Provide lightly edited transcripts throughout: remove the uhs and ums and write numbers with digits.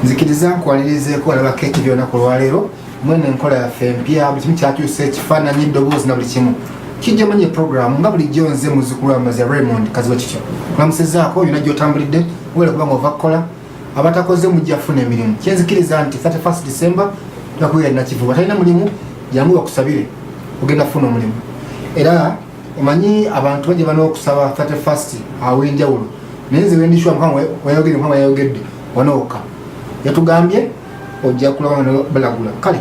nzikiriza nkwalirizeeko alaba keeki byonna ku lwaleero mwene enkola yaffe empya buli kimu kyakyusa ekifaananyi eddoboozi na buli kimu kijja manyi programu nga bulijjo nze muzzukulu amaze Raymond Kaziba Kityo kulamusizaako yonna gy'otambulidde wera kubanga ova kukola abatakoze mujja kufuna emirimu kyenzikiriza nti 31 December nakubeera nakivuba talina mulimu jangu bakusabire ogenda kufuna omulimu era omanyi abantu bajja ban'okusaba 31 aw'enjawulo naye nze wendishwa mukama wayogedde wanooka yatugambye ojja kulaba nga balagula kale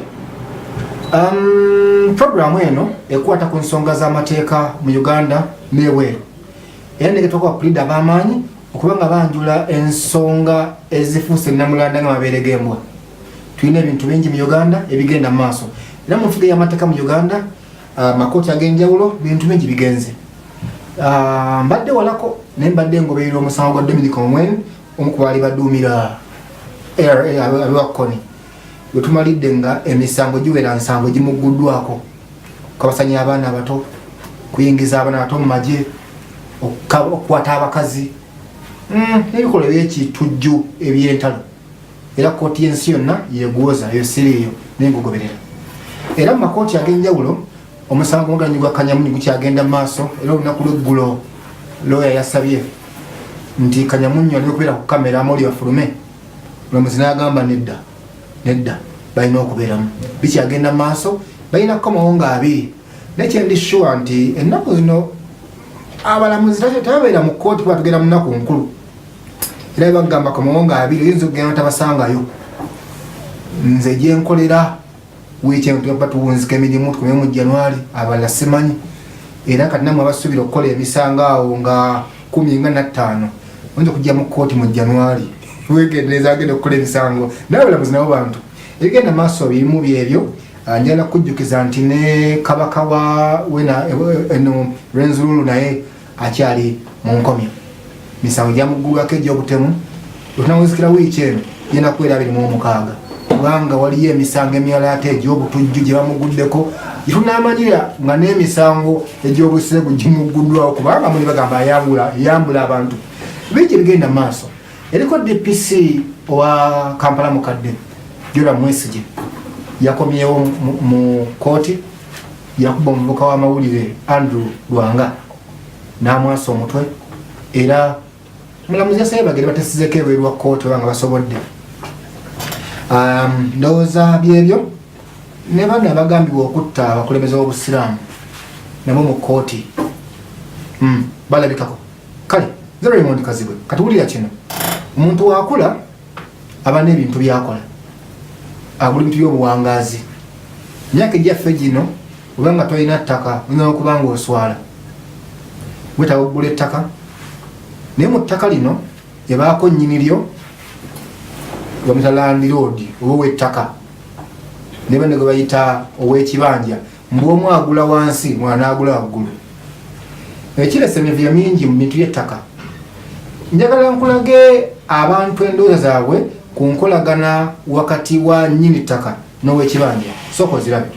programu eno ekwata ku nsonga z'amateeka mu Uganda n'ebweru era negetoka abapuliida ab'amaanyi okuba nga banjula ensonga ezifuuse nnamulanda nga mabeere g'embwa tulina ebintu bingi mu Uganda ebigenda mu maaso era mu nfuga y'amateeka mu Uganda makooti ag'enjawulo bintu bingi bigenze mbadde walako naye mbadde ngoberera omusango gwa Dominic Ongwen omu ku baali baduumira abewakkoni wetumalidde nga emisango giwera nsango gimugguddwako okabasanya abaana abato kuyingiza abaana abato mu magye okukwata abakazi n'ebikolwa ebyekitujju ebyentalo era kooti y'ensi yonna yeegwoza eyo siriiyo naye ngugoberera era mu makooti ag'enjawulo omusango muganyi gwa Kanyamunyu gukyagenda mu maaso era olunaku lw'eggulo looya yasabye nti Kanyamunyu alina okubeera ku kamera amawulire bafulume Olomuzi n'agamba nedda balina okubeeramu bikyagenda mu maaso balina kukomawo nga abiri nekyendishuwa nti ennaku zino abalamuzi tababeera mu kooti kuba tugenda mu nnaku nkulu era bagamba komawo nga abiri oyinza okugenda tabasangayo nze gyenkolera weekend tuba tuwunzika emirimu tukomye mu January abalala simanyi era kati namwe abasuubira okukola emisango awo nga 15 oyinza okujja mu kooti mu January wegendereza agenda okukola emisango naye abalamuzi nabo bantu ebigenda maaso birimu byebyo njala kujjukiza nti ne kabaka wa eno Rwenzururu naye akyali mu nkomyo misango gyamuggulwako egy'obutemu otunawuzikira wiiki eno genda kubeera 26 kubanga waliyo emisango emirala ate egy'obutujju gye bamuguddeko gyetunamanyira nga n'emisango egy'obuseegu gimugguddwawo kubanga muli bagamba yambula abantu bingi bigenda maaso eriko DPC wa Kampala mukadde Joram Mwesigye yakomyewo mu kooti yakuba omuvuka w'amawulire Andrew Lwanga n'amwasa omutwe era mulamuzi yasabye bagere batesizeko ebweru wa kooti obanga basobodde ndowooza byebyo ne bano abagambibwa okutta abakulembeze b'obusiraamu nabo mu kooti balabikako kale nze Raymond Kaziba katuwulira kino omuntu wakula aba n'ebintu byakola agula ebintu by'obuwangaazi myaka egyaffe gino obanga tolina ttaka olina okubanga oswala wetaba okugula ettaka naye mu ttaka lino ebaako nnyini lyo bamuyita landlord oba ow'ettaka ne banne gwe bayita ow'ekibanja mbw'omu agula wansi mwana agula waggulu ekiresa emivuyo mingi mu bintu by'ettaka njagala nkulage abantu endowooza zaabwe ku nkolagana wakati wa nnyini ttaka n'ow'ekibanja sooka ozirabe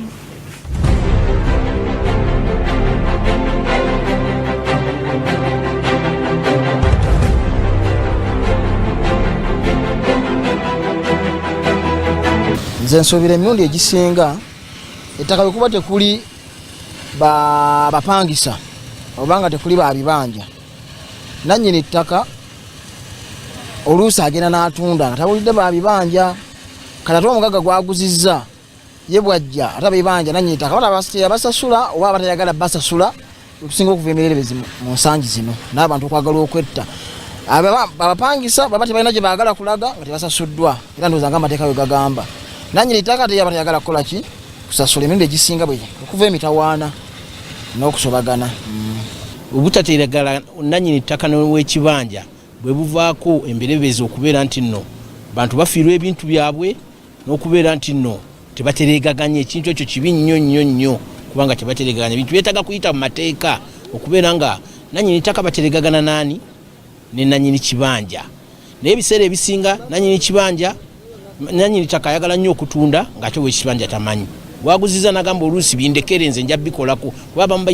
nze nsuubira emirundi egisinga ettaka bwe kuba tekuli bapangisa obanga tekuli babibanja nannyini ttaka oluusi agenda n'atunda nga tabulidde babibanja kati ate omugaga gwaguzizza ye bwajja ate babibanja nannyini ttaka basasula oba abatayagala basasula okusinga okuva emirerebezi mu nsangi zino n'abantu okwagala okwetta abapangisa baba tebalina gye baagala kulaga nga tebasasuddwa era ndowooza nga amateeka bwe gagamba nannyini ttaka ate yaba tayagala kukola ki kusasula emirundi egisinga bwe okuva emitawaana n'okusobagana obutateeragala nannyini ttaka n'ow'ekibanja bwe buvaako emberebezi okubeera nti nno bantu bafiirwa ebintu byabwe n'okubeera nti nno tebateregaganya ekintu ekyo kibi nnyo kubanga tebateregaganya bintu byetaaga kuyita mu mateeka okubeera nga nannyini ttaka bateregagana naani ne nannyini kibanja naye ebiseera ebisinga nannyini kibanja nannyini ttaka ayagala nnyo okutunda ng'ate ow'ekibanja tamanyi waguziza nagamba oluusi bindekere nze nja bikolako kuba abamu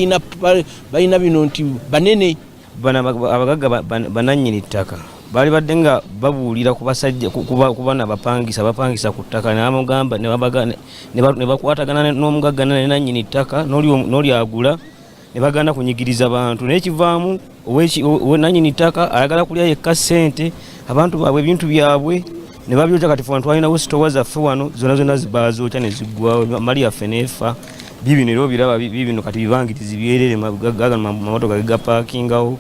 balina bino nti banene abagagga banannyini ttaka bali badde nga babuulira ku basajja ku bana bapangisa ku ttaka n'amugamba ne bakwatagana n'omugagga ne nannyini ttaka n'oli agula ne bagenda kunyigiriza bantu naye kivaamu nannyini ttaka ayagala kulya yekka ssente abantu baabwe ebintu byabwe ne babyokya kati ffe twalinawo sitowa zaffe wano zonna zibazookya ne ziggwawo mali yaffe neefa bibino era obiraba bibino kati bibangirizi byerere mamotoka gegapaakingawo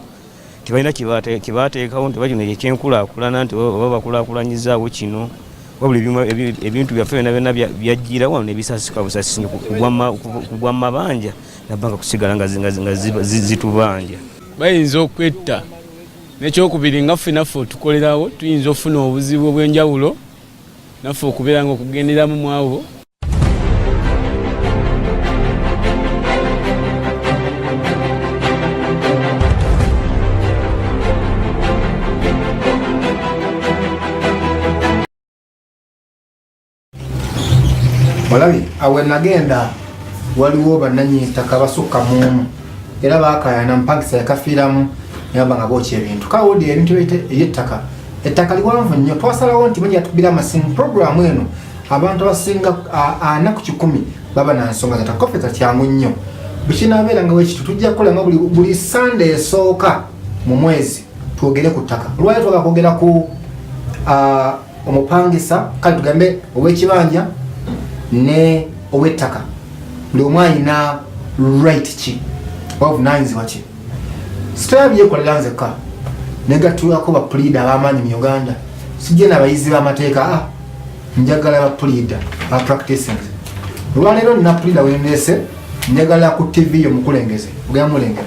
tebalina kyebateekawo nti bakino ekyenkulaakulana nti oba bakulaakulanyizaawo kino wabula ebintu byaffe byonna byajjira wano nebisasika busasisi kugwa mu mabanja nabbanga kusigala nga zitubanja bayinza okwetta nekyokubiri nga ffe naffe otukolerawo tuyinza okufuna obuzibu obw'enjawulo naffe okubeera nga okugenderamu mwabo. Olabi awe nagenda waliwo bannannyini ttaka basukka mumu era baakayana mpangisa yakafiiramu yaba nga bookya ebintu kawulira ebintu eby'ettaka ettaka liwanvu nnyo twasalawo nti mujja tubira amasinga puroguramu eno abantu abasinga 4 baba na nsonga zattaka kofeta kyangu nnyo bwekinabeera nga wekitu tujja kukola nga buli sande esooka mu mwezi twogere ku ttaka lwali twaga kwogera ku omupangisa kale tugambe ow'ekibanja ne ow'ettaka buli omu alina right ki obuvunanyizibwa ki sitabyekolera nzekka negatulako bapulida ab'amaanyi mu Uganda sijje n'abayizi b'amateeka njagala bapulida ba practicing olwaleero nina pulida wendeese njagala ku TV yomukulengeze ogeyamulengera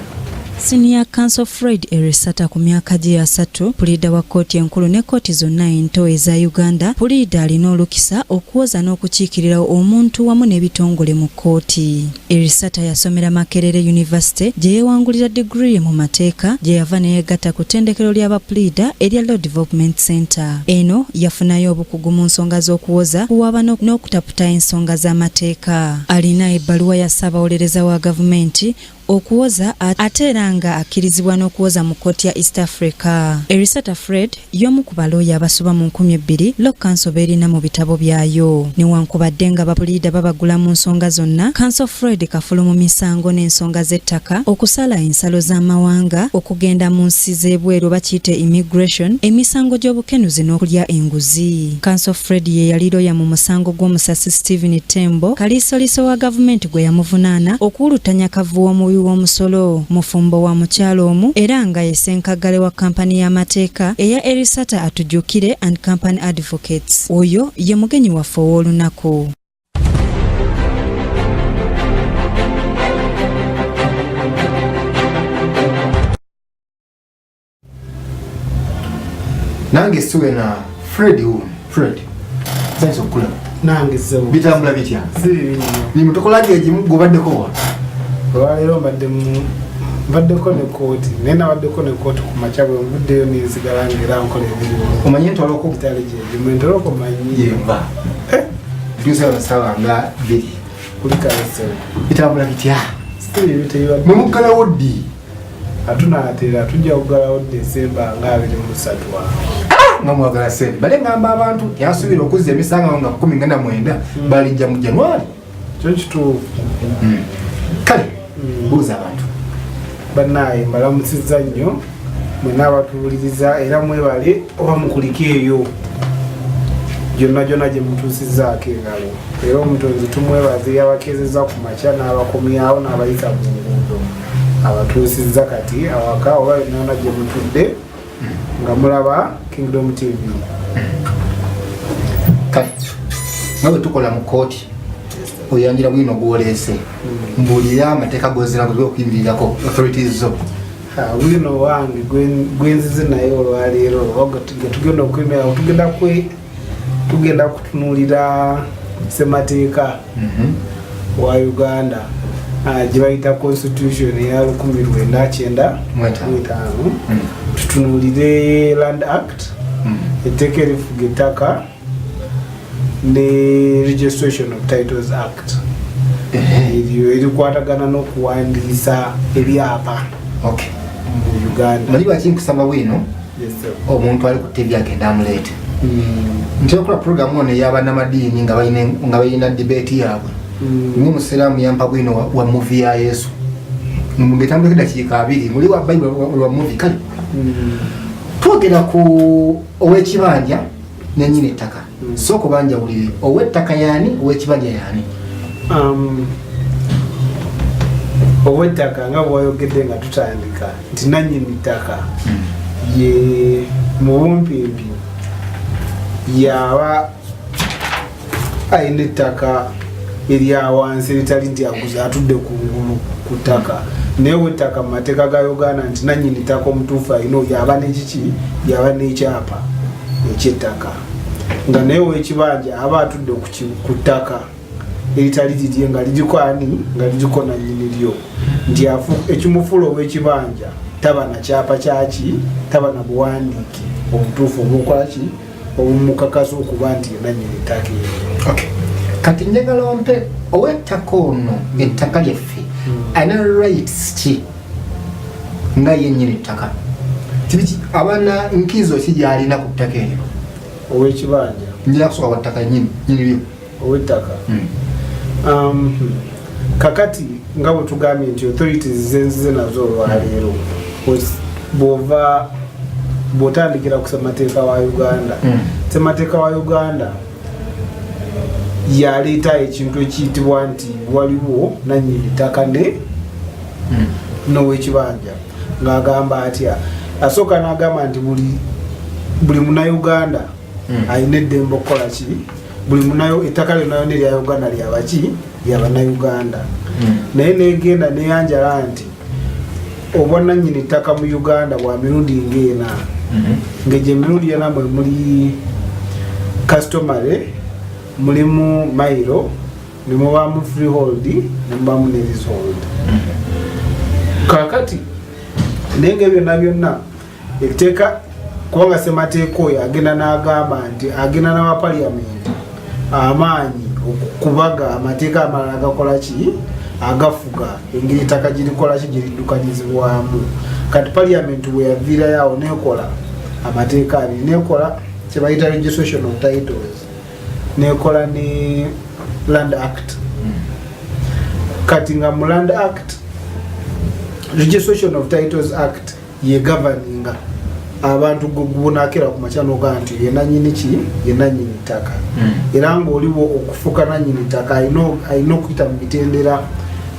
Senior Counsel Fred Erisata ku myaka gye ya 3 pulida wa kkooti enkulu ne kkooti zonna ento eza Uganda pulida alina olukisa okuwoza n'okukiikirira omuntu wamu n'ebitongole mu kkooti. Erisata yasomera Makerere University gye yeewangulira degree mu mateeka gye yava neyegatta ku ttendekero ly'abapulida erya Law Development Center. Eno yafunayo obukugu mu nsonga z'okuwoza kuwaaba n'okutaputa ensonga z'amateeka. Alina ebbaluwa ya ssaabawolereza wa gavumenti okuwoza ate era nga akkirizibwa n'okuwoza mu kkooti ya East Africa. Erisata Fred y'omu ku balooya abasoba mu 2000 Law Council beerina mu bitabo byayo. Newankubadde nga bapulida babagula mu nsonga zonna, Council Fred kafulu mu misango n'ensonga z'ettaka, okusala ensalo z'amawanga, okugenda mu nsi z'ebweru bakiyite immigration, emisango gy'obukenuzi n'okulya enguzi. Council Fred ye yali looya mu musango gw'omusasi Stephen Tembo, kaliisoliiso wa gavumenti gwe yamuvunaana okuwulutanya kavuyo omubi w'omusolo mufumbo wa mukyalo omu era nga yesenkagale wa kampani y'amateeka eya Erisata Atujjukire and Company Advocates. Oyo ye mugenyi waffe ow'olunaku. nange siwe na Fred senso kula nange sewo bitambula bitya ziri ni mutokolage egimu gobaddeko wa olwaleero mbaddeko ne kooti naye nabaddeko ne kooti ku makya bwe nvuddeyo ninsigala ngera nkola ebirimu omanyi ntwalako bitali gyegimu entoloko manyi yemba tusa basawa nga biri kuli kalesewo bitambula bitya sitiri biteyiwa mumugalawo ddi atunaatera tujja kugalawo Desemba nga 23 nga mwagala sente bale ngamba abantu yasuubira okuzza emisango nga 19 balijja mu January kyo kituufu kale buuza abantu bannaye mbalamusizza nnyo mwena abatuwuliriza era mwebale oba mukulika eyo gyonna gye mutuusizzaako engalo era omutonzi tumwebaza yabakezeza ku makya n'abakomyawo n'abayita mu nguudo abatuusizza kati awaka oba yonna gye mutudde nga mulaba Kingdom TV. Kale nga bwe tukola mu kooti oyanjira bwino gwoleese mbuulira amateeka gozina okuyimirirako authorities zo bwino wange gwenzize naye olwaleero getugenda okwemera tugenda kutunuulira ssemateeka wa Uganda gye bayita constitution eya 1995 tutunuulire Land Act etteeka erifuga ettaka ne Registration of Titles Act ebyo erikwatagana n'okuwandiisa ebyapa mu Uganda. Mali lwaki nkusaba bwino omuntu ali ku TV agenda amuleete. Ntera okukola programu ono ey'abannamadiini nga balina debate yaabwe. Rimwe Musiraamu yampa bwino wa movie ya Yesu. Mugetambula eddakiika 2 muli wa Bible wa movie kale. Twogera ku ow'ekibanja ne nnyini ettaka. Sooka banjawulire ow'ettaka yaani ow'ekibanja yaani? Ow'ettaka nga bw'oyogedde nga tutandika nti nannyini ttaka ye mu bumpimpi yaba ayina ettaka erya wansi eritali nti aguze atudde kungulu ku ttaka. Naye ow'ettaka mu mateeka ga Uganda nti nannyini ttaka omutuufu ayina yaba n'ekiki yaba n'ekyapa eky'ettaka. Nga naye ow'ekibanja aba atudde ku ttaka eritali lirye nga liriko ani nga liriko nannyini lyo. Nti ekimufuula ow'ekibanja taba na kyapa kyaki, taba na buwandiiki obutuufu obukolaki obumukakasa okuba nti nannyini ttaka eryo. Kati njagala ompe ow'ettaka ono ettaka lyaffe alina rights ki nga yennyini ettaka? Abaana nkizo ki gy'alina ku ttaka eryo? Ow'ekibanja njira kusooka kwa ttaka nyini lyo ow'ettaka. Kakati nga bwe tugambye nti authorities zenzize nazo olwaleero bw'otandikira ku ssemateeka wa Uganda. Ssemateeka wa Uganda yaleeta ekintu ekiyitibwa nti waliwo nannyini ttaka n'ow'ekibanja ng'agamba atya. Asooka n'agamba nti buli munnayuganda alina eddembe okukola ki, buli munayo ettaka lyonna erya Uganda lyabaki ly'abannayuganda. Naye negenda neyanjala nti obwannannyini ttaka mu Uganda bwa mirundi ng'ena. Ng'egyo emirundi ena mwe muli customary, mulimu mailo, ne mubaamu freehold, ne mubaamu ne leasehold. Kakati naye ng'ebyo byonna ekiteeka kubanga ssemateeka oyo agenda n'agamba nti agenda n'awa parliament amaanyi okubaga amateeka amalala agakola ki agafuga engeri ettaka girikola ki giriddukanyizibwamu. Kati parliament bwe yaviirayo awo neekola amateeka abiri, neekola kye bayita registration of titles, neekola ne land act. Kati nga mu land act, registration of titles act ye governinga abantu gubunakira ku machano ga nti ye nannyini ki ye nannyini ttaka. Era ng'oliwo okufuka nannyini ttaka ayina okuyita mu mitendera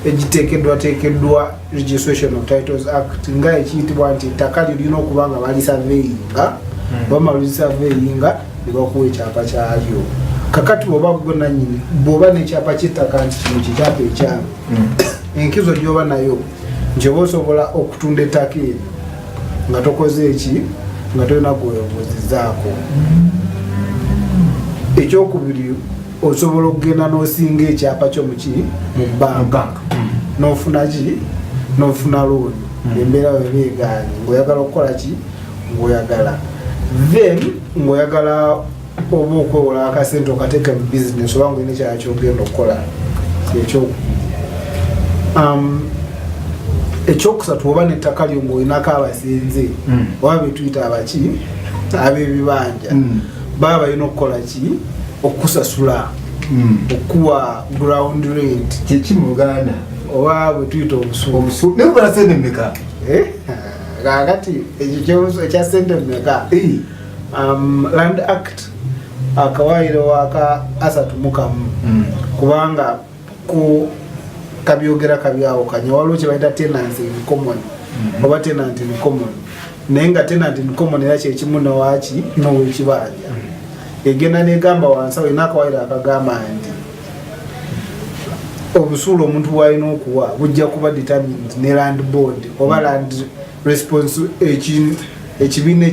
egiteekeddwa registration of titles act nga ekiyitibwa nti ettaka lirina okuba nga balisurveyinga, bamala lisurveyinga ne bakuwa ekyapa kyalyo. Kakati bw'oba n'ekyapa ky'ettaka nti kino kikyapa ekyamu, enkizo gy'oba nayo nti oba osobola okutunda ettaka eryo nga tokoze eki nga tolina gweyobuuzizaako. Ekyokubiri, osobola okugenda n'osinga ekyapa kyomuki mu banka n'ofuna ki n'ofuna looni embeera webeegaanye ng'oyagala okukola ki ng'oyagala then ng'oyagala oba okwewola akasente okateeka mu bizinesi oba ng'olina ekyala kyogenda okukola. Ekyokubiri. Ekyokusatu, oba n'ettaka lyo ng'olinako abasenze oba betuyita abaki ab'ebibanja baba balina okukola ki okusasula okuwa ground rent kyeki mu Uganda oba bwe tuyita obusuulu. Naye bala sente mmeka? Kakati ekya sente mmeka? Land act akawaayiro waka 31 kubanga ku kabyogera kabyawo kanya waliwo kye bayita tenancy in common oba tenant in common. Naye nga tenant in common era kyekimu nowaki n'ow'ekibanja. Egenda negamba wansi awo erina akawaayiro akagamba nti obusuulu omuntu bw'alina okuwa bujja kuba determined ne land board oba land response ekibiina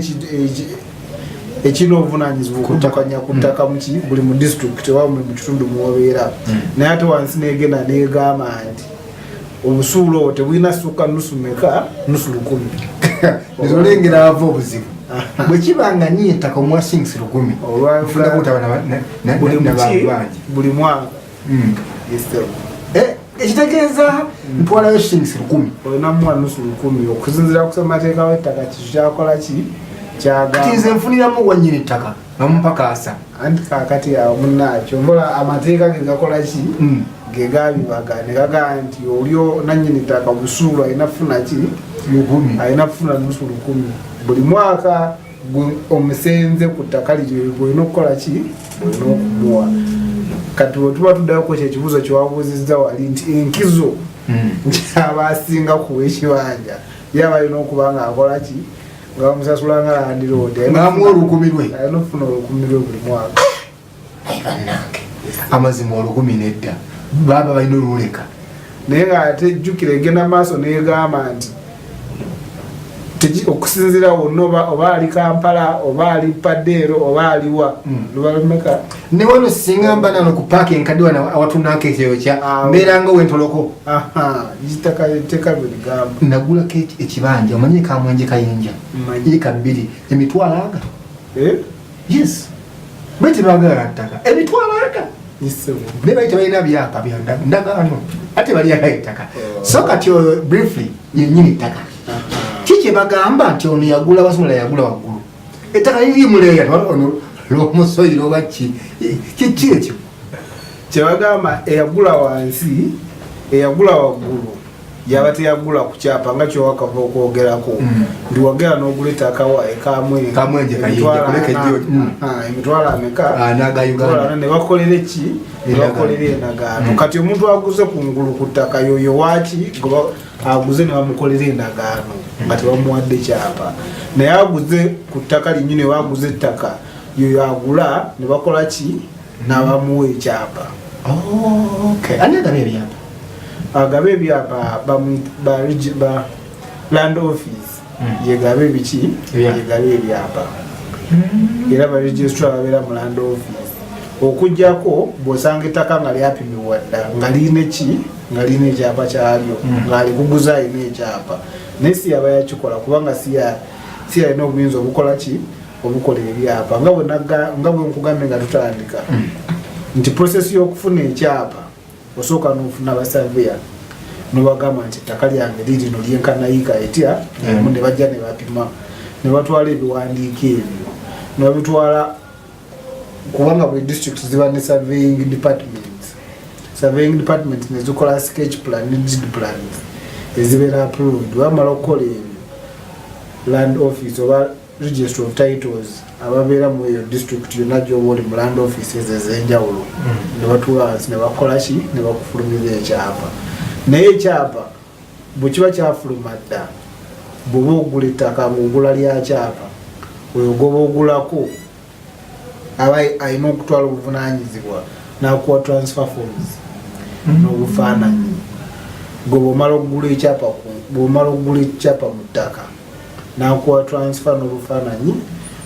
ekirina obuvunaanyizibwa okutukanya ku ttaka muki buli mu district oba mu kitundu mwobeera. Naye ate wansi negenda negamba nti obusuulu obwo tebulina sukka nusu meka nusu 10. Nezolengera ava obuzibu bwe kibanga nnyo ettaka omuwa shillings 10 buli mwaka. Ekitegeeza ntwalayo shillings 10 olina muwa nusu 10 okusinziira ku ssemateeka w'ettaka kikyo kyakola ki kati nze nfuniramu wanyini ettaka namupakaasa anti kakati awo munnakyo mbola amateeka ge gakola ki ge gabibaga ne gagaa nti olyo nannyini ttaka busuulu alina kufuna ki alina kufuna nusu 10 buli mwaka omusenze ku ttaka liryo olina okukola ki olina okumuwa kati wetuba tuddayoko kyekibuuzo kyewabuuzizza wali nti enkizo nkyabasinga kuwa ekibanja yaba alina okuba nga akola ki nga bamusasula nga landiroodi ngaamuwa 10,000 alina okufuna 10,000 buli mwaka amazima 10,000 baba balina oluleka naye ng'ate jjukira egenda maaso negamba nti okusinzira wonna oba ali Kampala oba ali Padeero oba aliwa lubalumeka ne wano singa mba nano ku paaka enkadde wano awatunako ekyokya mbeeranga wentoloko giteka bweligamba nagulako ekibanja omanyi kamwenje kayinja eka 2 emitwalo aga yes bwete bagala ttaka emitwalo aga ne baita balina byapa byandagaano ate balina ettaka so kati briefly yennyini ttaka kiki bagamba nti ono yagula wasumula yagula waggulu ettaka liri muleeya ono lw'omusoyiro oba kiki ekyo kyebagamba eyagula wansi eyagula waggulu yaba teyagula ku kyapa nga kyowakava okwogerako ndi wagera n'ogula ettaka kamwenje kayinja emitwalo ameka naga ne bakolera eki ne bakolera endagaano kati omuntu aguze ku ngulu ku ttaka yoyo waaki aguze ne bamukolera endagaano nga tebamuwadde kyapa naye aguze ku ttaka linyini waguze ettaka yoyo agula ne bakola ki n'abamuwa ekyapa ani agaba ebyapa agaba ebyapa ba land office yegaba ebiki yegaba ebyapa era ba registrar babeera mu land office okujjako bw'osanga ettaka nga lyapimibwa dda nga lirina eki nga lirina ekyapa kyalyo nga alikuguza alina ekyapa naye si yaba yakikola kubanga si yalina obuyinza obukola ki obukola ebyapa nga bwe nkugambye nga tutandika nti process y'okufuna ekyapa osooka n'ofuna basaveya nobagamba nti ettaka lyange lirino lyenkanayika etya mu ne bajja ne bapima ne batwala ebiwandiiko ebyo ne babitwala kubanga buli district ziba ne surveying department ne zikola sketch plan ne deed plans ezibeera approved bamala okukola ebyo land office oba register of titles ababeera mu eyo district yonna gyoba oli mu land offices ez'enjawulo ne batuula wansi ne bakola ki ne bakufulumiza ekyapa naye ekyapa bwe kiba kyafuluma dda bw'oba ogula ettaka ng'ogula lya kyapa oyo goba ogulako aba alina okutwala obuvunaanyizibwa n'akuwa transfer forms n'obufaananyi gwe bw'omala okugula ekyapa mu ttaka n'akuwa transfer n'obufaananyi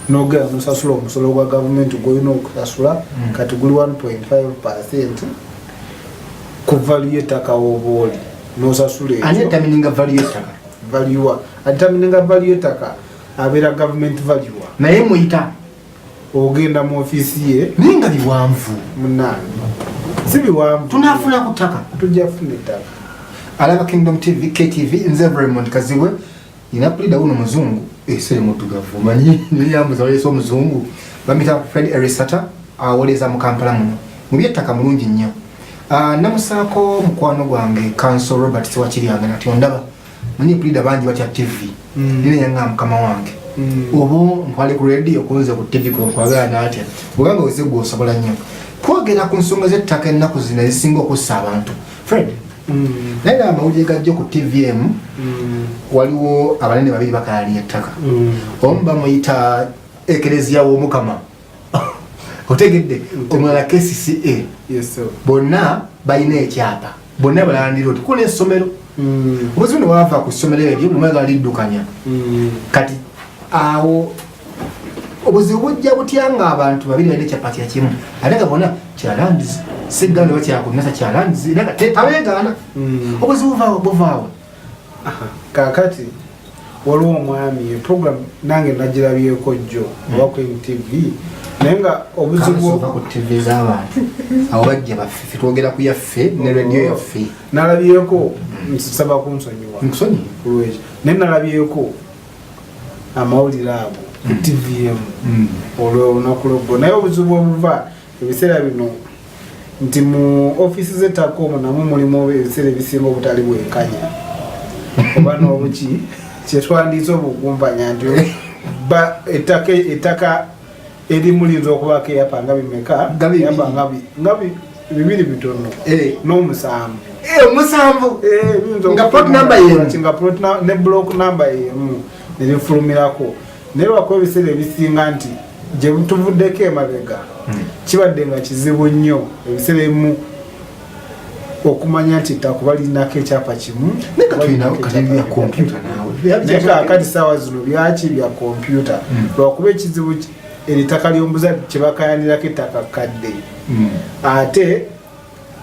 n'ogera n'osasula omusolo gwa gavumenti gw'olina okusasula kati guli 1.5% ku value y'ettaka w'oba oli n'osasula ekyo. Ani atamininga value y'ettaka? Value atamininga value y'ettaka abeera government value. Naye muyita ogenda mu ofiisi ye ninga biwanvu munange si biwanvu tunafuna ku ttaka tujja kufuna ettaka. Alaba Kingdom TV KTV nze Raymond Kazibwe inapulida uno muzungu esere mutugavu manyi niyambuza waleso omuzungu bamita Fred Erisata awoleza mu Kampala muno mu byettaka mulungi nnyo. Namusaako mukwano gwange Council Robert Siwakiryange nati ondaba manyi pulida bangi batya TV nine yanga mukama wange obo mpale ku radio kuweza ku TV ko kwagala natya buganga wese gwo osobola nnyo kwogera ku nsonga z'ettaka ennaku zino ezisinga okussa abantu Fred naye amawulire gajjo ku TVM waliwo abanene babiri bakalaali ettaka omu bamuyita ekereziya w'omukama otegedde omulala KCCA bonna balina ekyapa bonna balandira oti kuna essomero obuzibu ne bwava ku ssomero eryo mumwega liddukanya kati awo obuzibu bujja butya nga abantu babiri balina ekyapa kyakimu ate nga bonna kyalandizi siganda bakyakunasa kyalandizi era nga tabeegaana obuzibu buvaawo. Kakati waliwo omwami program nange nagirabyeko jjo oba ku TV naye nga obuzibu ku TV z'abantu awo bajja baffe twogera ku yaffe ne radio yaffe nalabyeko nsaba kunsonyiwa nkusonyi kulwekyo naye nalabyeko amawulire ago ku TVM olwo olunaku lweggo naye obuzibu obuva ebiseera bino nti mu ofiisi z'ettaka omwo namwe mulimu ebiseera ebisinga obutali bwenkanya oba n'obuki kyetwandiise obukumpanya nti ettaka erimu liyinza okubako eyapa nga bimeka nga bibiri bitono n'omusanvu nga plot number yemu ne block number yemu nerifulumirako naye lwakuba ebiseera ebisinga nti gye tuvuddeko emabega kibadde nga kizibu nnyo ebiseera ebimu okumanya nti takuba lirinako ekyapa kimu naye kaakati saawa zino byaki bya kompyuta lwakuba ekizibu eritaka ly'omuzadde kyebakayanirako ettaka kadde ate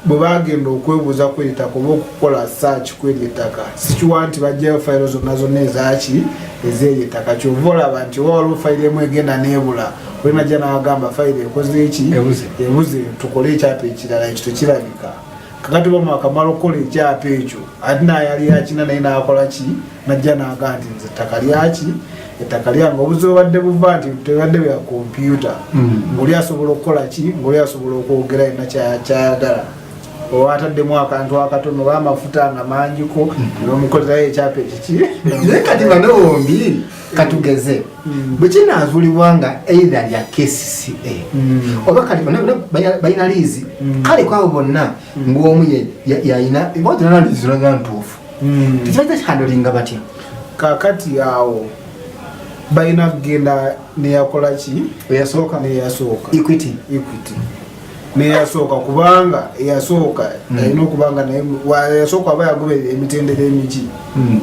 bwe bagenda okwebuuza ku eritaka oba okukola search ku ery'ettaka sikiwa nti bajjayo fayiro zonna ezaki ez'eryo ettaka kyova olaba nti oba waliwo fayiro emu egenda n'ebula olinajja n'agamba fayiro ekoze eki ebuze tukole ekyapa ekirala ekyo tekirabika kakati bamu akamala okukola ekyapa ekyo ate nayali yakina naye nakola ki najja n'agamba nti nze ettaka lyaki ettaka lyange obuzibu badde buva nti tebadde bya kompyuta ng'oli asobola okukola ki ng'oli asobola okwogera yina kyayagala oba ataddemu akantu akatono oba amafuta nga mangiko n'omukolerayo ekyapa ekiki naye kati bano bombi katugeze bwe kinaazuulibwa nga either lya KCCA oba kati balina liizi kale kwabo bonna ng'omu yayina botirana liizi nga ntuufu tekibaita kihandolinga batya kakati awo balina kugenda neyakola ki eyasooka Equity neyasooka kubanga eyasooka alina okubanga yasooka aba yagoberera emitendera emiki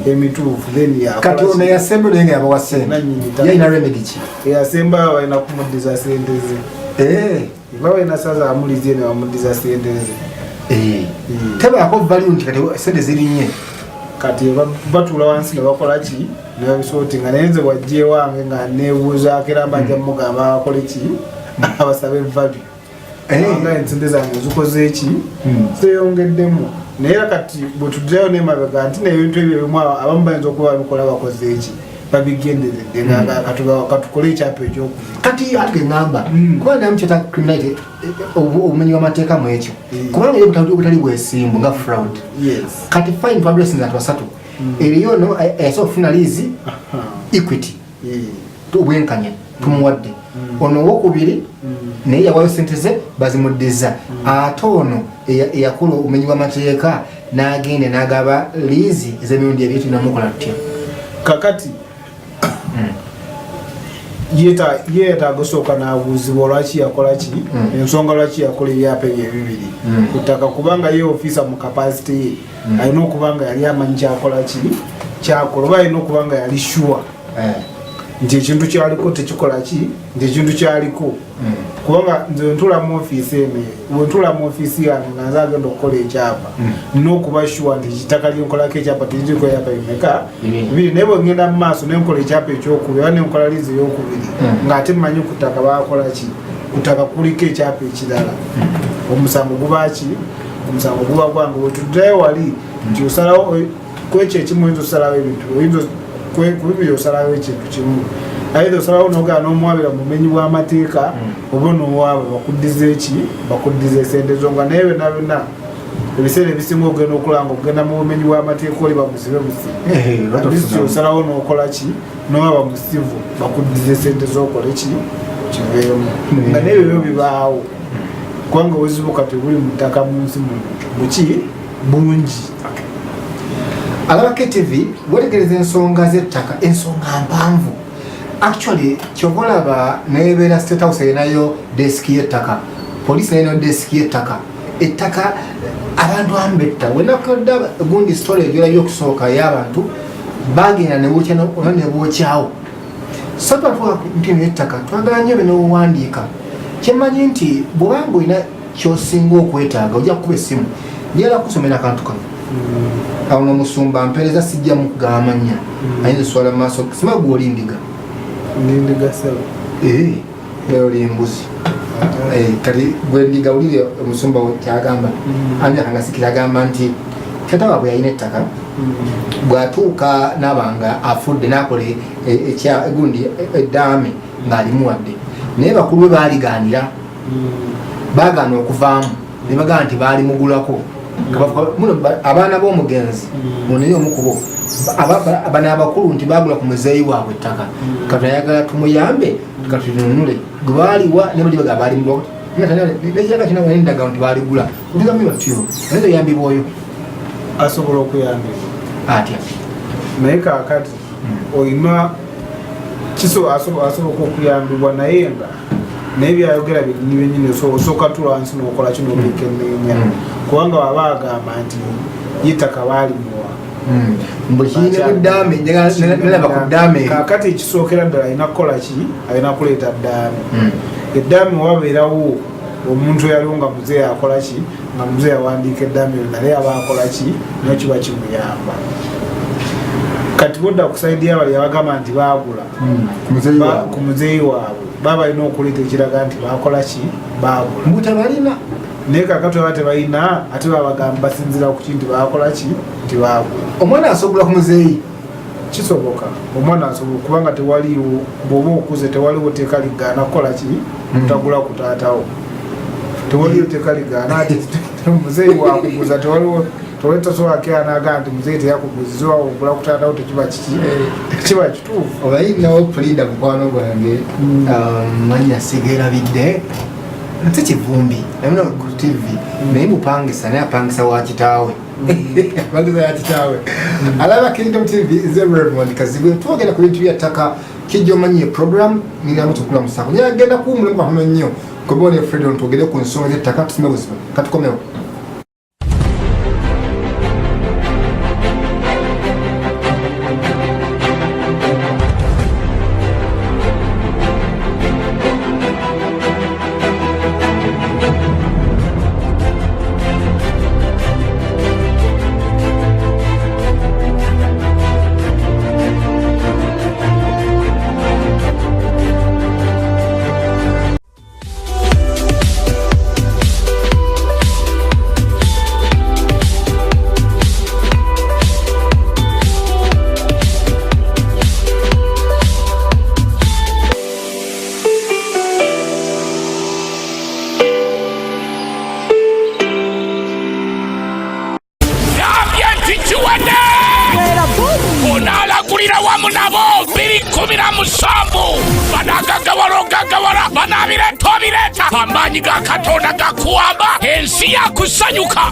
emituufu then kati ono eyasemba naye nga yabawa sente yalina remedy ki eyasemba balina kumuddiza sente ze ba balina saza amulizie ne bamuddiza sente ze tebaako value nti kati sente zirinnye kati batuula wansi ne bakola ki ne babisotinga naye nze wajja ewange nga neebuuzaako era mbajja mugamba bakole ki abasabe value nga ensente zange zikoze eki zeyongeddemu naye kati bwe tuddayo nemabega nti nebintu ebyo bimu abamu bayinza okuba babikola bakoze eki babigenderedde katukole ekyapa ekyokubiri kati ate ngamba kubanga namu kyeta criminality obumenyi bw'amateeka mu ekyo kubanga ye butali bwesimbu nga fraud kati fine twabulesinza abantu basatu eriyo no yasobola okufuna liizi Equity obwenkanya tumuwadde ono owokubiri naye yawayo sente ze bazimuddiza ate ono eyakola obumenyi bw'amateeka n'agenda n'agaba liizi ez'emirundi ebiri tunamukola tutya kakati yeetaaga osooka n'abuuzibwa lwaki yakola ki ensonga lwaki yakola ebyapa ebyo ebibiri ku ttaka kubanga ye ofiisa mu kapasite ye alina okuba nga yali amanyi kyakola ki kyakola oba alina okuba nga yali sure nti ekintu kyaliko tekikola ki nti ekintu kyaliko kubanga nze ntula mu ofiisi eno wentula mu ofiisi yange nga nze agenda okukola ekyapa nina okuba sure nti kitaka lyenkolako ekyapa tekiriko ebyapa bimeka bibiri naye bwe ngenda mu maaso nenkola ekyapa ekyokubiri oba nenkola liizi eyokubiri ng'ate mmanyi ku ttaka bakola ki ku ttaka kuliko ekyapa ekirala omusango guba ki omusango guba gwange wetuddayo wali nti osalawo kwekyo ekimu oyinza osalawo ebintu oyinza kubibiri osalawo ekintu kimu ayitha osalawo nogaa n'omuwabira mu bumenyi bw'amateeka oba n'owaaba bakuddiza eki bakuddiza esente zo nga naye byonna byonna ebiseera ebisinga ogenda okulanga okugenda mu bumenyi bw'amateeka oli bamusibe busi osalawo n'okola ki n'oba bamusivu bakuddiza esente z'okola ki kiveemu nga n'ebyo byo bibaawo kubanga obuzibu kati buli mu ttaka mu nsi buki bungi alaba KTV wetegereza ensonga z'ettaka ensonga mpanvu actually kyova olaba nebeera State House erinayo desk y'ettaka poliisi erinayo desk y'ettaka ettaka abantu ambetta wenakodda gundi story egera y'okusooka y'abantu bagenda nebokya oba nebokyawo so twatuwa mpino y'ettaka twagala nnyo benowandiika kyemmanyi nti bwobanga olina kyosinga okwetaaga ojja kukuba essimu njagala kusomera akantu kano awo n'omusumba mpeereza sijjamu kugaba amannya ayinza oswala mu maaso sima gwe oli ndiga oli embuzi kati gwe ndiga olire omusumba kyagamba anyakanga sikira agamba nti tata waabwe yalina ettaka bw'atuuka n'abanga afudde n'akole gundi eddaame ng'alimuwadde naye bakulu we baaligaanira baagaana okuvaamu ne bagamba nti baalimugulako abaana b'omugenzi munaye omukubo bano abakulu nti bagula ku muzeeyi waabwe ettaka katayagala tumuyambe katutununule gwe baaliwa ne bali bagamba balimugulako nekiraga kina balindaga nti baaligula otigambi batyo naye oyambibwa oyo asobola okuyambibwa atya naye kaakati olina asobola okuyambibwa naye nga naye byayogera byenyini osooka tula wansi nokola kino obikenneenya kubanga waba agamba nti yitaka baalimuwa kakati ekisookera ddala alina kukola ki alina kuleeta ddaame eddaame wabeerawo omuntu eyaliwo nga muzeeyi akola ki nga muzeeyi awandiika eddaame naye aba akola ki nayo kiba kimuyamba kati bodda ku saidi yabali yabagamba nti baagula ku muzeeyi waabwe baba balina okuleeta ekiraga nti bakola ki baagula mbutabalina naye kakati aba tebalina ate babagamba basinzira ku kinti bakola ki nti baagula omwana asobola ku muzeeyi kisoboka omwana asobola kubanga tewaliwo bw'oba okuze tewaliwo teeka ligaana kukola ki mutagula ku taatawo tewaliwo teeka ligaana ati muzeeyi wakuguza tewaliwo toletasobola anaga nti muzeeyi teyakuguziza ogula ku taatawo tekiba kiba kituufu obayinawo pulida mukwano gwange manya sigerabidde nti kivumbi namuna ku tv naye mupangisa naye apangisa wa kitaawe apangisa ya kitaawe alaba Kingdom TV ze Reverend Kazibwe twogera ku bintu by'ettaka kijja omanyi program ninamu tukula musako naye agenda kuwumulamu kwahono nnyo kubona Freedom twogere ku nsonga z'ettaka tusime buzima katukomewo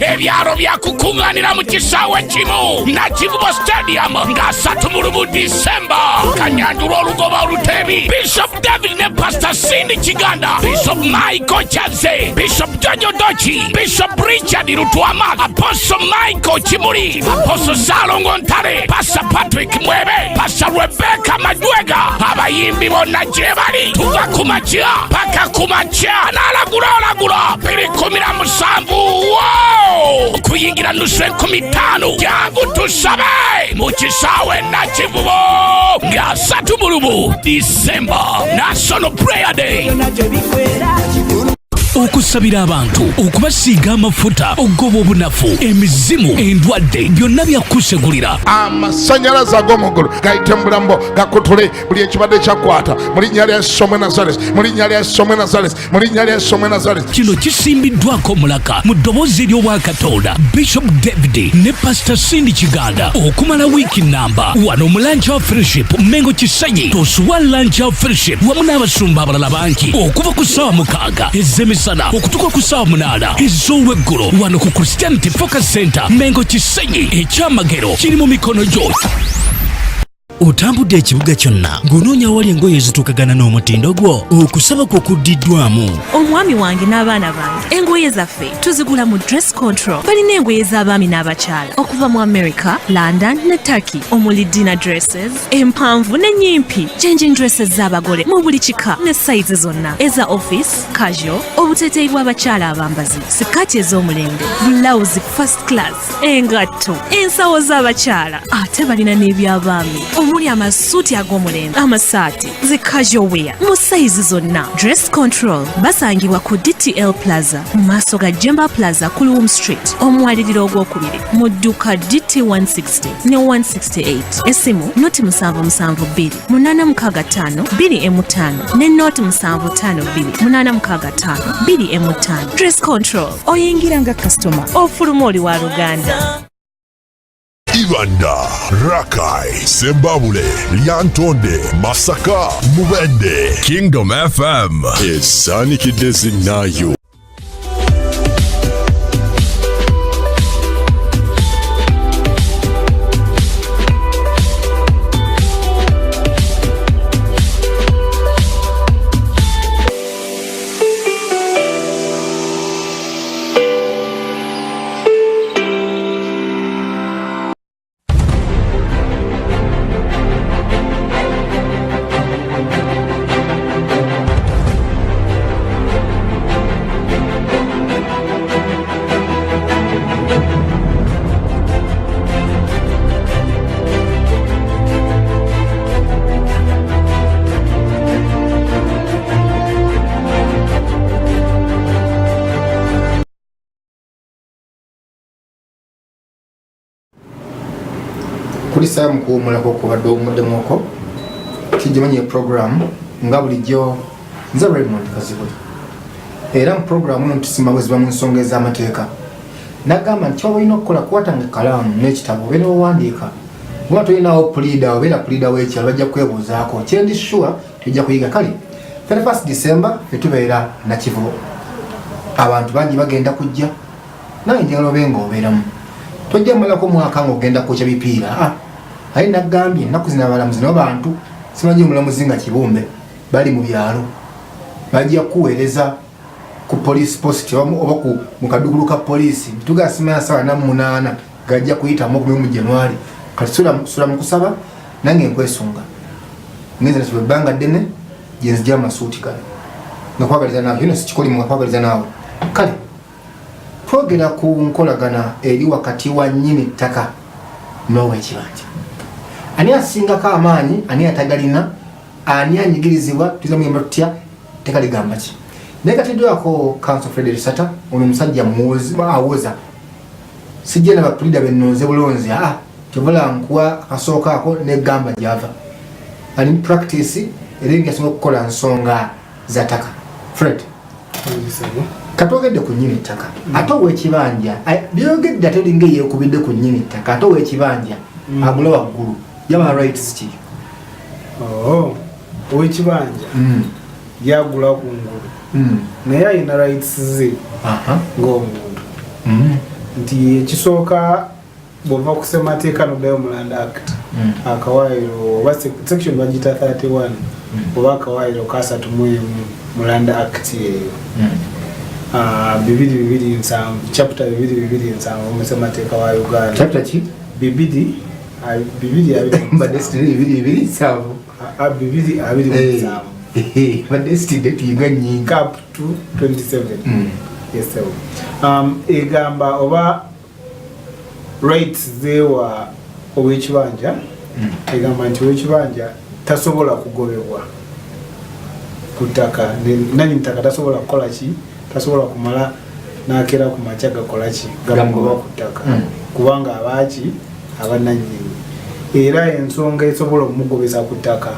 ebyalo byakukunganira mu kisaawe kimu nakivubo stadium nga 3 mu Disemba Kanyanjula olugoba oluteebi Bishop David ne Pastor Cindy Kiganda Bishop Michael Chaze Bishop Jojo Dochi Bishop Richard Lutwama Apostle Michael Chimuri Apostle Salongo Ntale Pastor Patrick Mwebe Pastor Rebecca Majwega abayimbi bonna gye bali tuva ku makya paka ku makya n'alagula 217 okuyingira nusu 15 jangu tusabe mu kisaawe nakivubo nga 3 Disemba National Prayer Day. Okusabira abantu okubasiiga amafuta okugoba obunafu emizimu endwadde byonna byakusegulira amasanyalaze ag'omugulu gayite mu bulambo gakutule buli ekibadde kyakwata mu linnya lya Yesu omwe Nazareti mu linnya lya Yesu omwe Nazareti mu linnya lya Yesu omwe Nazareti. Kino kisimbiddwako omulaka mu ddoboozi ery'obwakatonda Bishop David ne Pastor Cindy Kiganda okumala wiiki namba wano mu Lunch of Fellowship Mengo Kisenyi tosuwa Lunch of Fellowship wamu n'abasumba abalala bangi okuva ku ssaawa 6 ez'emisana okutuuka ku ssaawa 8 ez'olweggulo wano ku Christianity Focus Center Mengo Kisenyi. Ekyamagero kiri mu mikono gyo. Otambudde ekibuga kyonna ng'onoonya awali engoye ezituukagana n'omutindo gwo okusaba kwo kuddiddwamu. Omwami wange n'abaana bange engoye zaffe tuzigula mu Dress Control. Balina engoye z'abaami n'abakyala okuva mu America, London ne Turkey omuli dinner dresses empanvu n'ennyimpi, changing dresses z'abagole mu buli kika ne size zonna eza office, casual, obuteeteeyi bw'abakyala abambazi, sikaati ez'omulembe, blouse first class, engatto, ensawo z'abakyala ate balina n'eby'abaami omuli amasuuti ag'omulembe, amasaati, zi casual wear mu sayizi zonna. Dress Control basangibwa ku DTL Plaza mu maaso ga Jemba Plaza ku Loom Street, omwaliriro ogwokubiri mu dduuka DT 160 ne 168. Essimu noti 772 865 2M5 ne noti 752 865 2M5. Dress Control, oyingira nga customer, ofuluma oli wa Luganda. Ibanda, Rakai, Sembabule, Lyantonde, Masaka, Mubende, Kingdom FM. Esanikidde zinnayo. Kuli saa mukuwumulako kubadde omuddemoko kijimanye program nga bulijjo nze Raymond Kazibwe era mu program eno tusimba bweziba mu nsonga ez'amateeka nagamba nti olina okukola kwatanga ekkalaamu n'ekitabo obeera owandiika nga tolinawo pulida obeera pulida w'ekyalo bajja kwebuuzaako kyendi sure tujja kuyiga kale 31 December fetubeera nakivubo abantu bangi bagenda kujja naye njagala obe nga obeeramu tojja malako mwaka ng'ogenda kukya bipiira ayi nagambye ennaku zino abalamuzi n'abantu simanyi omulamuzi nga Kibumbe bali mu byalo bajja kuweereza ku police post oba mu kadugulu ka poliisi tugasimanya sawa na 8 gajja kuyitamu mu January kati sula mu kusaba nange nkwesunga ngenze na kibanga ddene jenzija masuuti kale ngakwagaliza nawe yino sikikoli mu ngakwagaliza nawe kale twogera ku nkolagana eri wakati wa nnyini ttaka n'ow'ekibanja ani asingako amaanyi ani atagalina ani anyigirizibwa tuza muyamba tutya tteka ligamba ki naye katiddwako Council Fred Erisata ono omusajja awoza sijja n'abapulida bennonze bulonzi tebula nkuwa akasookaako n'eggamba gy'ava ani practice era ngeasobola okukola nsonga za ttaka Fred katogedde ku nnyini ttaka ate ow'ekibanja byogedde ate olinga eyeekubidde ku nnyini ttaka ate ow'ekibanja agula waggulu yaba rights ki ow'ekibanja yagula ku ngulu naye alina rights ze ng'omuntu nti ekisooka bw'ova ku ssemateeka n'oddayo mu Land Act akawaayiro oba section bagita 31 oba akawaayiro ka 3 mu Land Act eyo 227 chapter 227 mu ssemateeka wa Uganda chapter ki bibidi badesitiri 227 badesitiri tuyiga nyingi cap to 27 yes sir egamba oba rights zewa ow'ekibanja egamba nti ow'ekibanja tasobola kugobebwa ku ttaka nani ttaka tasobola kukola ki tasobola kumala nakera ku makya gakola ki gamugoba ku ttaka kubanga abaaki abananyini era ensonga esobola omugobeza ku ttaka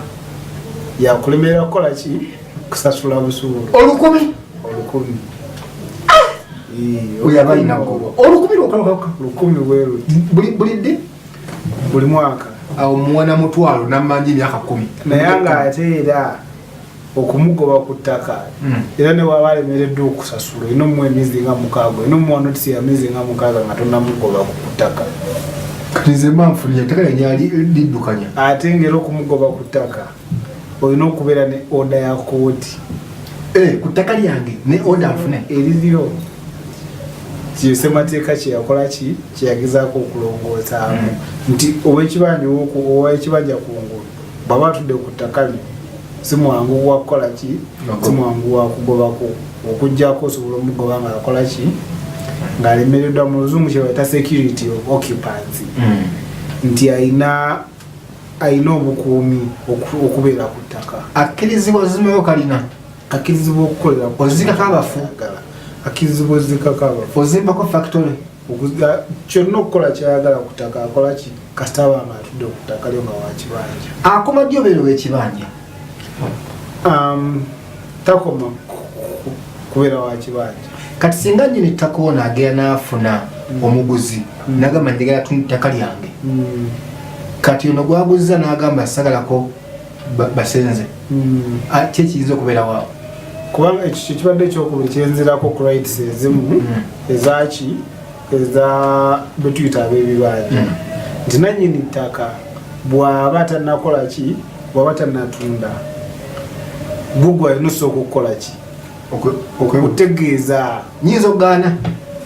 yakulemerera kukola ki kusasula busuulu 10 olukumi bulidde buli mwaka awo muwana mutwalo namanyi emyaka 10 naye nga ate era okumugoba ku ttaka era ne waba alemereddwa okusasula ino mu emyezi nga 6 ino mu notisi ya myezi nga 6 nga tonamugoba ku ttaka katize manfunya ttaka lyali liddukanya ate ngera okumugoba ku ttaka olina okubeera ne oda ya kooti ku ttaka lyange ne oda nfune eririyo ssemateeka kyeyakola ki kyeyagezaako okulongoosaamu nti ow'ekibanja ku ngulu baba atudde ku ttaka lye si mwangu wa kukola ki si mwangu wa kugobako okujjako osobola omugoba nga akola ki ng'alemereddwa mu luzungu kye bayita security of occupancy nti alina alina obukuumi okubeera ku ttaka. Akkirizibwa ozimayo kalina. Akkirizibwa okukolera ozikako abafu. Akkirizibwa ozikako abafu. Ozimbako factory. Kyonna okukola kyayagala ku ttaka akola ki kasita abanga atudde ku ttaka lyo nga wakibanja. Akoma ddi obeera w'ekibanja? Takoma kubeera wakibanja. Kati singa nnyini ttaka ono agenda n'afuna omuguzi n'agamba njagala tunda ettaka lyange. Kati ono gwaguzza n'agamba sagalako basenze. Ki ekiyinza okubeera waawo? Kubanga ekyo kibadde ekyokubiri kyenzirako ku rights ezimu ezaki eza betuyita ab'ebibanja nti nannyini ttaka bw'aba tannakola ki bw'aba tannatunda gugwa alina osooka okukola ki okutegeeza nyinza okugaana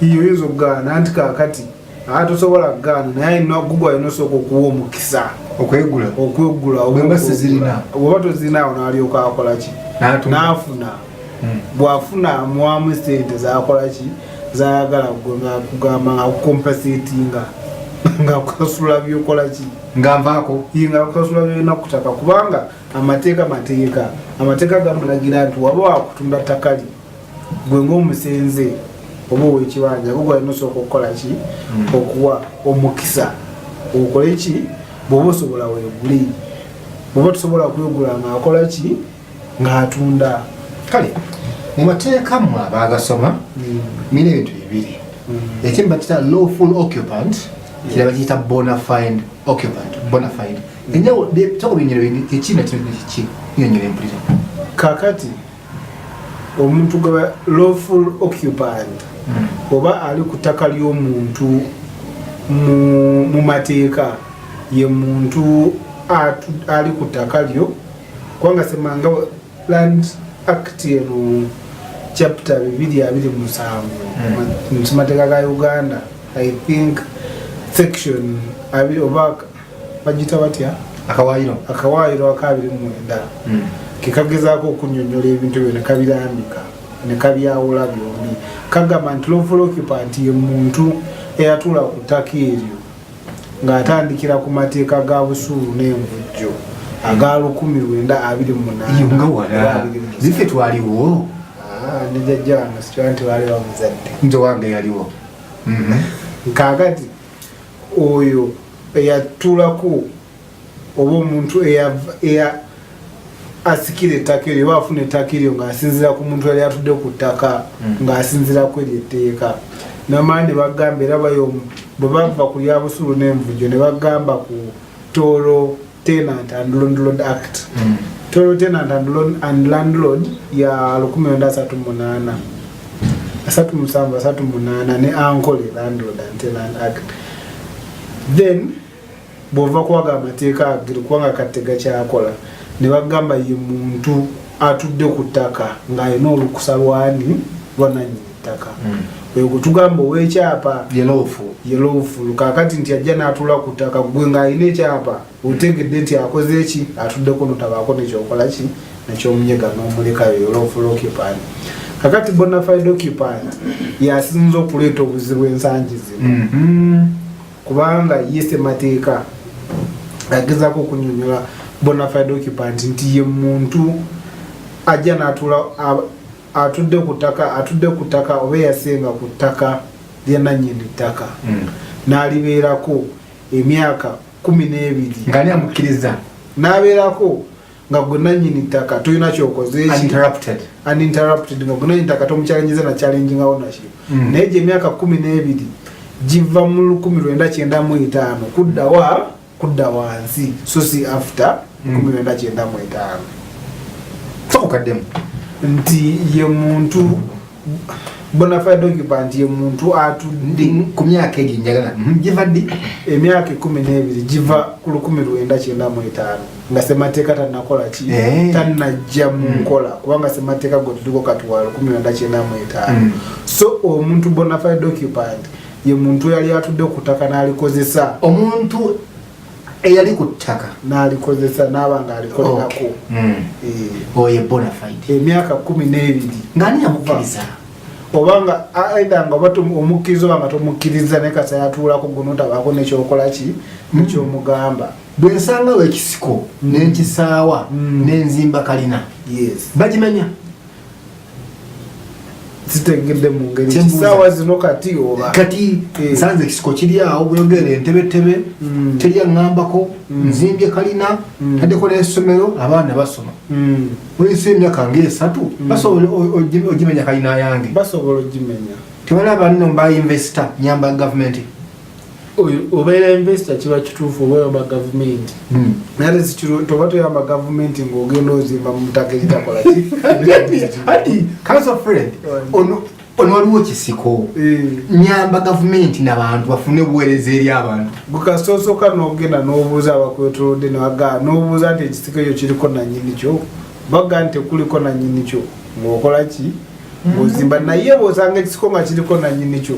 iyo yinza okugaana nti kaakati tosobola kugaana naye gugwa alina osooka okuwa omukisa okwegula oba tozirinaawo n'alyoka akola ki n'afuna bw'afuna amuwamu sente zakola ki zayagala kugamba nga kukompensatinga nga kusasula byokola ki ng'avaako nga kusasula byolina kutaka kubanga amateeka gamulagira nti waba wakutunda ttakali gwe ng'omusenze oba ow'ekibanja gwe gwalina osooka okukola ki okuwa omukisa okole ki bw'oba osobola weegule bw'oba tosobola kwegula ng'akola ki ng'atunda. Kale mu mateeka mmwe abaagasoma mina ebintu bibiri ekimu bakiyita lawful occupant kirala bakiyita bona fide occupant bona fide enjawulo bitoko binyero ekina kiki nyonyera empulira kakati omuntu gwa lawful occupant oba ali ku ttaka ly'omuntu mu mateeka ye muntu ali ku ttaka lyo kubanga semanga land act eno chapter 227 mu mateeka ga Uganda I think section oba bagita batya akawaayiro aka 29 kekagezaako okunyonyola ebintu byo ne kabirambika ne kabyawula byombi kagamba nti lawful occupant ye muntu eyatuula ku ttaka eryo ng'atandikira ku mateeka ga busuulu n'envujjo aga 1928 zife twaliwo nejajja wange sikira nti baali bamuzadde nze wange yaliwo kaakati oyo eyatuulako oba omuntu asikira ettaka eryo oba afuna ettaka eryo ng'asinzira ku muntu yali atudde ku ttaka ng'asinzira ku eryo etteeka namala ne bagamba era bwe bava ku lya busuulu n'envujjo ne bagamba ku Toro Tenant and Landlord Act. Toro Tenant and Landlord ya 1938 ne Ankole Landlord and Tenant Act. Then bw'ova kuwaga amateeka agiri kubanga katega kyakola ne bagamba ye muntu atudde ku ttaka ng'alina olukusa lwani lwanannyini ttaka ego tugamba ow'ekyapa ye lawful kaakati nti ajja n'atuula ku ttaka gwe ng'alina ekyapa otegedde nti akoze eki atuddeko notabaako nekyokola ki nekyomunyega n'omulekayo lawful occupant. Kakati bona fide occupant yasinza okuleeta obuzibu ensangi zino kubanga ye ssemateeka agezaako okunyonyola bona fide occupant nti ye muntu ajja n'atuula atudde ku ttaka oba yasenga ku ttaka lyanannyini ttaka n'alibeerako emyaka 12 nga amukkiriza n'abeerako nga gwe nannyini ttaka tolina kyokoze uninterrupted nga gwe nannyini ttaka tomukyalenyiza na challenging ownership naye gye emyaka 12 giva mu 1995 kudda wansi so si after 1995 sokukaddemu nti ye muntu bona fide occupant ye muntu atudde ku myaka egi njagala giva ddi emyaka 12 giva ku 1995 nga ssemateeka tannakola ki tannajja mu nkola kubanga ssemateeka gwe tuliko katuwala 1995 so omuntu bona fide occupant ye muntu yali atudde ku ttaka n'alikozesa omuntu eyali ku ttaka n'alikozesa n'abanga alikolerako oyo bona fide emyaka 12 ng'ani yamukkiriza obanga aida nga oba omukkiriza oba nga tomukkiriza naye kasa yatuulako guno tabaako nekyokola ki nekyomugamba bwe nsangawo ekisiko n'enkisaawa n'enzimba kalina bagimenya zitegedde mu ngeri kisaawa zino kati oba kati nsanze ekisiko kiri awo bweyogera entebetebe teryaŋŋambako nzimbye kalina taddeko n'essomero abaana basoma oyisa emyaka ng'esatu basobola ogimenya kalina yange basobola ogimenya tewala abanno mbayinvesita nyamba gavumenti obeera investor kiba kituufu oba gavumenti naye toba toyamba gavumenti ng'ogenda ozimba mu ttaka eritakola ati council friend ono waliwo kisiko nyamba gavumenti n'abantu bafune obuweereza eri abantu gukasoosoka n'ogenda n'obuuza abakwetolodde n'obuuza nti ekisiko ekyo kiriko nannyini kyo baga nti kuliko nannyini kyo ng'okola ki ng'ozimba naye bw'osanga ekisiko nga kiriko nannyini kyo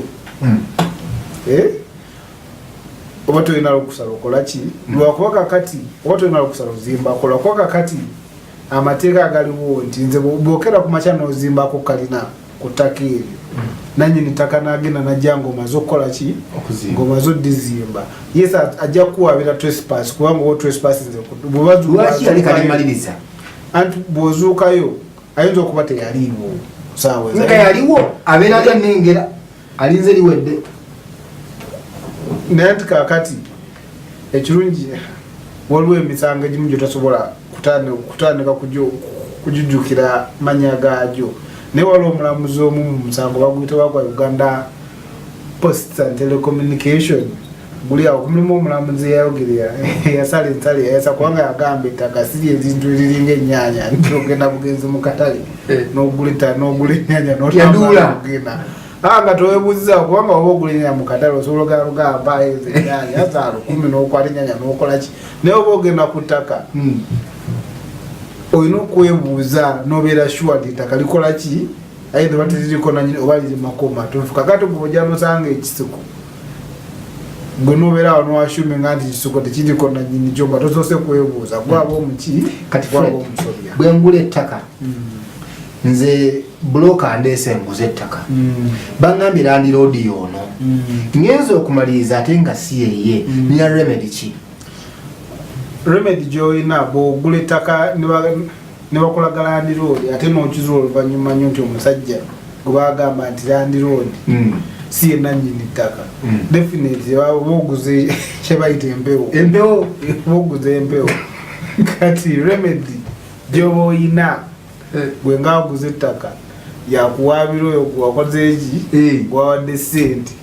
oba tolina lukusala okola ki lwakuba kakati oba tolina lukusala ozimbako lwakuba kakati amateeka agaliwo nti nze bwokera ku makya n'ozimbako kalina ku ttaka eryo nannyini ttaka n'agenda najja ng'omaze okukola ki ng'omaze oddizimba yes ajja kukuwabira trespass kubanga oba trespass lwaki yali kalimaliriza anti bw'ozuukayo ayinza okuba teyaliiwo saawa nga yaliwo abeera ali anengera alinze liwedde naye nti kakati ekirungi waliwo emisango egimu gyotasobola kutandika kujujukira manya gaagyo naye waliwo omulamuzi omu mu musango baguyita bagwa Uganda Posts and Telecommunication guli awo kumulimu omulamuzi yayogerera yasala ensala yayasa kubanga yagamba ettaka siri ezintu eriringa ennyaanya nti ogenda bugenzi mu katale n'ogula ennyaanya n'otambula nga towebuuziza kubanga oba ogula ennyaanya mu katale osobola ogamba ezo ennyaanya za 10 n'okwala ennyaanya n'okola ki naye oba ogenda ku ttaka olina okwebuuza n'obeera sure nti ettaka likola ki aye ne bateririko nanyini oba liri makoma tufu kakati gubojja nosanga ekisiko gwe n'obeera awo n'owashumi nga nti ekisiko tekiriko nanyini kyo nga tosoose kwebuuza gwaba omuki kati gwaba omusobya bwe ngula ettaka nze buloka andeese nguze ettaka bangambye Land Road yoono ngenza okumaliriza ate nga si yeye niya remedy ki remedy gy'olina bw'ogula ettaka ne bakulaga Land Road ate n'okizuula oluvannyuma nnyo nti omusajja gwe bagamba nti Land Road si ye nannyini ttaka definitely boguze kye bayita empewo boguze empewo kati remedy gy'oba oyina gwe nga waguze ettaka yakuwaabira oyo gwakoze eki gwawadde ssente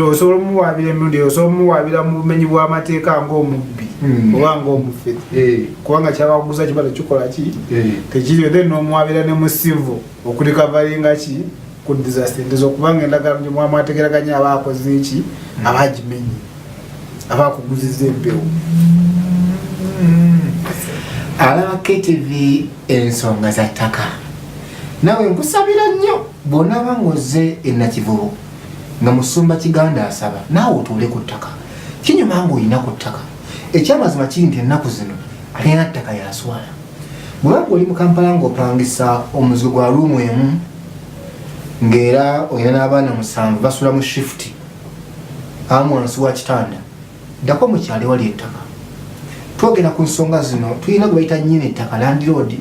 osobola omuwaabira emirundi osobola omuwaabira mu bumenyi bw'amateeka ng'omubbi oba ng'omufere kubanga kyabaguza kiba tekikola ki tekiriyo then n'omuwaabira ne mu civil okulikavalinga ki kuddiza ssente z'okubanga endagala gye mwamwategeraganya abaakoze eki abaagimenye abaakuguzizza empewo alaba KTV ensonga za ttaka nawe nkusabira nnyo bw'onaaba ng'ozze e Nakivubo nga musumba Kiganda asaba naawe otuule ku ttaka kinyuma ng'olina ku ttaka ekyamazima kiri nti ennaku zino alina ttaka yaswala bwebanga oli mu Kampala ng'opangisa omuzigo gwa ruumu emu ng'era olina n'abaana 7 basula mu shifuti amu wansi wa kitanda ddako mu kyalo wali ettaka twogera ku nsonga zino tulina gwe bayita nnyini ettaka Land Road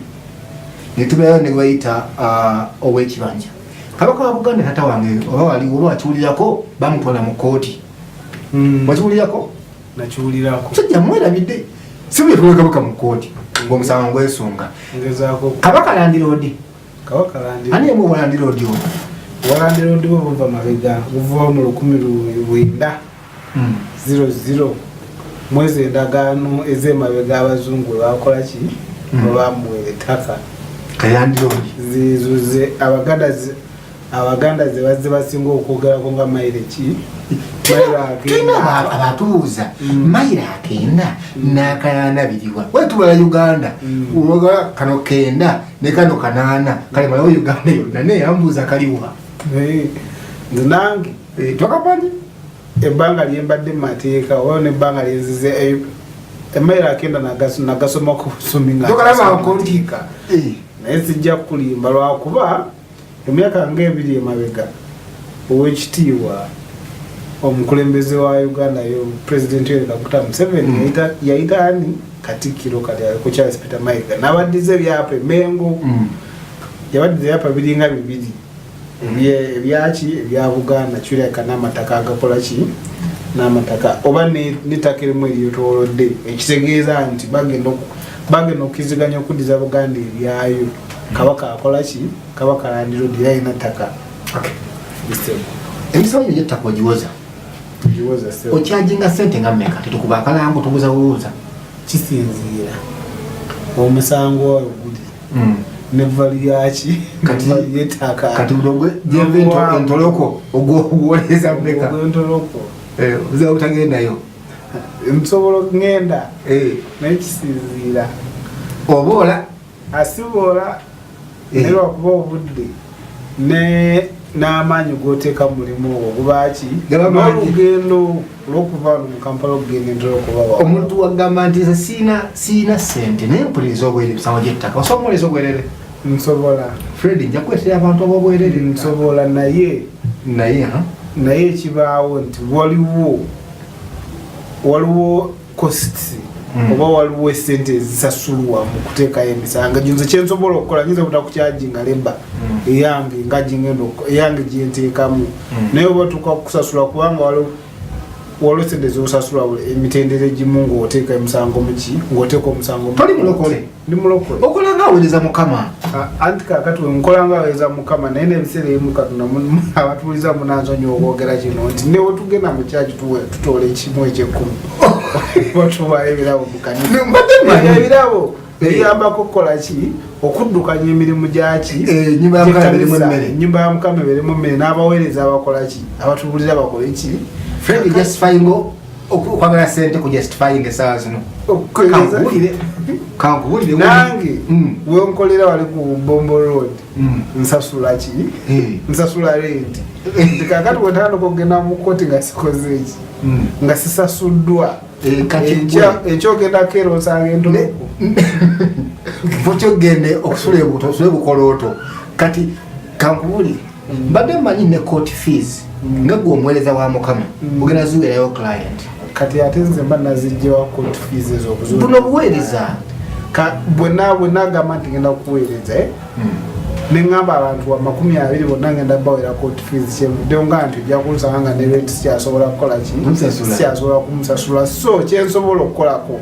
ne tubeerayo ne gwe bayita ow'ekibanja kabaka wa Buganda tata wange oba waliwo oba wakiwulirako bamutwala mu kooti wakiwulirako nakiwulirako sajja mwerabidde si bwe yatwala kabaka mu kooti ng'omusango gwesonga kabaka Land Road ani emu wa Land Road ono Land Road bwe buva mabega buva mu 1900 mwezi endagaano ez'emabega abazungu bakola ki bamuweera ettaka Land Road zizuze abaganda ze bazze basinga okwogerako nga mayiro ki tulina abatuuza mayiro akenda n'akananabiriwa wetubala Uganda oga kano kenda ne kano kanaana kale malawo Uganda yonna neyambuuza kaliwa nze nange twakamanyi ebbanga lyembadde mu mateeka oba nebbanga lyenzize emayiro akenda nagasoma ku busumi ngaokalamakontika naye sijja kulimba lwakuba emyaka nga 2 emabega ow'ekitiibwa omukulembeze wa Uganda yo President Dr. Museveni yaita ani Katikkiro kati ko Charles Peter Mayiga n'abaddize byapa Mengo yabaddize byapa biringa bibiri ebyaki ebya Buganda kireka n'amataka agakola ki n'amataka oba nitakiremu eryotolodde ekitegeeza nti bagenda okukiziganya okuddiza Buganda ebyayo kabaka akola ki kabaka landiro dirayina ttaka emisango y'ettaka ogiwoza okyajinga sente nga mmeka tetukuba akalango tubuza buuza kisinziira omusango wayo guli nevali yaki kati yettaka kati budogwe jembe entoloko ogwoleza mmeka entoloko uza utagendayo nsobola ngenda naye kisinziira obola asibola naye wakuba obudde n'amaanyi goteeka mulimu ogwo gubaki n'olugendo olwokuva mu Kampala okugenda entoloko omuntu wagamba nti siina sente naye mpuliriza obwerere ebisango gy'ettaka osobola omuleza obwerere nsobola Fred nja kukwetera abantu ab'obwerere nsobola naye ekibaawo nti waliwo costs oba waliwo esente ezisasulwa mu kuteekayo emisango nze kyensobola okukola nyinza butakukyajinga leba eyange gyenteekamu naye oba tukakusasula kubanga waliwo sente zosasula emitendera egimu ng'oteeka emisango muki ng'oteeka omusango toli mulokole ndi mulokole okola nga aweereza Mukama anti kakati nkola nga aweereza Mukama naye n'ebiseera ebimu Katonda abatuuliza munanzonyi okwogera kino nti ne wetugenda mu kyaki tutoola ekimu eky'ekkumi batubayo ebirabo mu kanisa ebirabo biyambako okukola ki okuddukanya emirimu gyaki ennyumba ya Mukama eberimu mmere n'abaweereza abakola ki abatubuulira bakole ki Fred justifying okwagala sente ku justifying essaawa zino kankuwulire nange wenkolera wali ku Bombo Road nsasula ki nsasula rent nti kakati wetandika okugenda mu kkooti nga sikoze eki nga sisasuddwa ekyogenda kera osanga entoloko kyogende okusula ebuto osule bukolooto kati kankuwulire mbadde mmanyi ne court fees nga gwe omuweereza wa Mukama ogenda ziweerayo client kati ate nze mba nazijjawa court fees ez'okuzuula buno buweereza bwena agamba nti ngenda kuweereza neŋŋamba abantu wa 20 bonna ngenda bawera court fees kyevuddeyo nga nti ojja kunsanga nga ne rent sikyasobola kukola ki sikyasobola kumusasula so kyensobola okukolako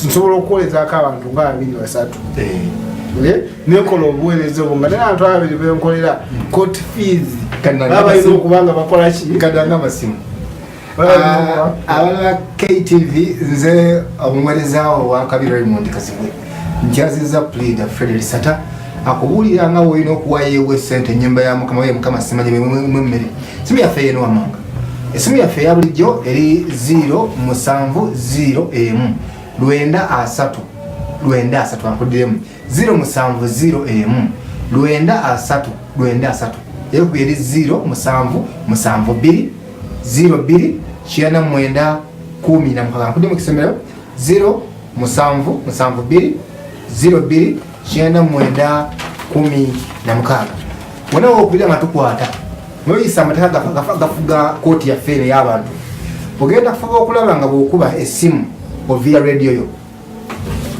nsobola okuweerezaako abantu nga 2-3 nekola obuweereza obwo nga naye abantu ababiri benkolera court fees babalina okubanga bakola ki kadanga amasimu abalala KTV nze omuweerezaawo wa Kabi Raymond Kazibwe nkyazizza pleader Fred Sata akubuulira nga woolina okuwayeewo essente ennyumba ya Mukama we Mukama simanyi mwemmere simu yaffe yeno wamanga esimu yaffe eya bulijjo eri 070 930 ankuddiremu 070 930 eyokuba eri 077 02 99 10 ankuddiremu kisomero 077 02 99 10 wona wokubira nga tukwata noyisa amateeka gafuga kooti yaffe ey'abantu ogenda kufuba okulaba nga bwokuba essimu ovia radio yo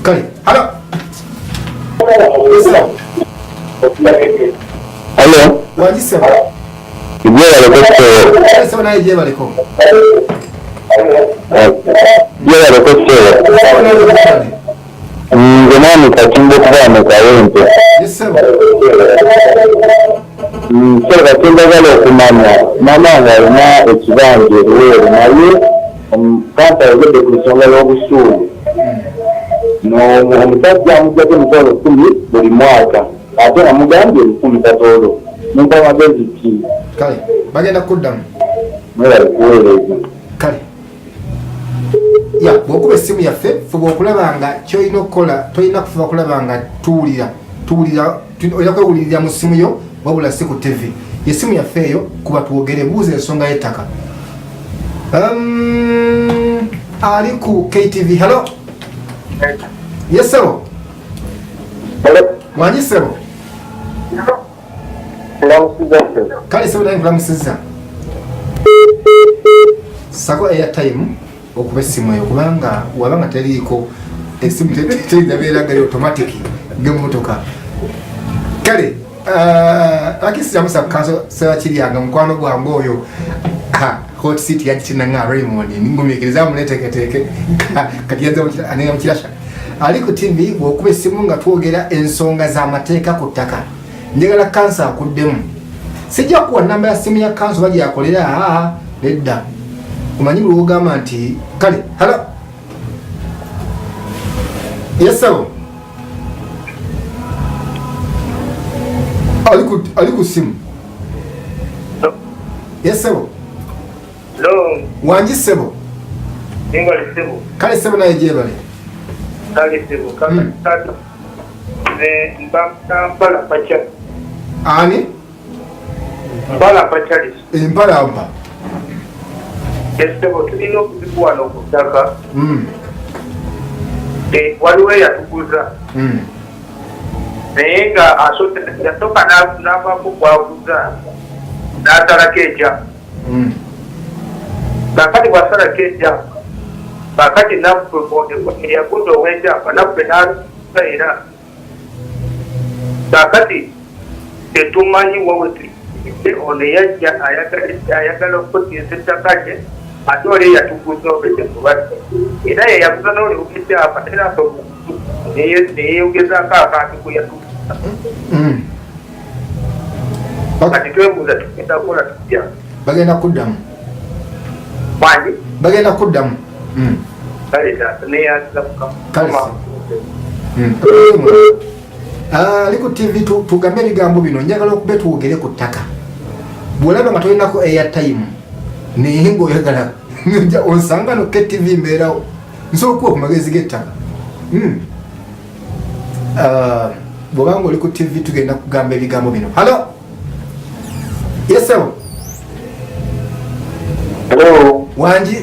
kale halo halo wagisema sema naye jebaleko nze mwami Katimba okuva mu Kawempe so katyendagala okumanya maama nga alina ekibanja eruweero naye kanta yogedde ku nsonga y'obusuulu omusajja amuggyako emitwalo 10 buli mwaka ate nga mugambye 10 katoolo mumpa magezi ki kale bagenda kuddamu mwebali kuweereza kale bwokuba essimu yaffe fuba okulaba nga kyolina okukola tolina kufuba okulaba nga tuwulira olina kwewulirira mu ssimu yo wabula si ku TV yessimu yaffe eyo kuba twogere buuza ensonga y'ettaka ali ku KTV halo yesebo wanyisebo kale sebo naye nkulamusizza sako airtime okuba essimu eyo kubanga wabanga teriiko essimu terizabeera gali automatic ng'emmotoka kale akisiramusa kanso sebakiryanga mukwano gwange oyo hot seat yagitinanga Raymond ningumikiriza muneteketeeke kati yanze anenga mukirasha ali ku TV bw'okuba essimu nga twogera ensonga z'amateeka ku ttaka njagala kansa akuddemu sijja kuwa namba ya simu ya kanso bagyakolera nedda umanyi lwogamba nti kale hala yesabo ali ku simu yesabo wangi sebo kale sebo naye gyebale ani empalampa esebo tulina okuzikuwana okutaka waliwo eyatuguza naye nga yasooka n'avaako gwaguza n'asalako ejja kakati bwasalako ejja kakati naffe eyaguza ow'enjamba naffe n'alusa era kakati tetumanyi waweti ono yajja ayagala okukozesa ettaka lye ate oli yatuguza obetekubadde era yeyaguza n'oli okukyapa era neyeyogezako akantu kwe yatuguza kati twebuuza tugenda kukola tutya bagenda kuddamu mwanyi bagenda kuddamu kale taata neyanziza mukama ali ku TV tugambe ebigambo bino njagala okube tuwogere ku ttaka bw'olaba nga tolinako airtime naye ng'oyagala onsanga no KTV mbeerawo nsobola okuwa ku magezi g'ettaka bw'obanga oli ku TV tugenda kugamba ebigambo bino halo yesebo wangi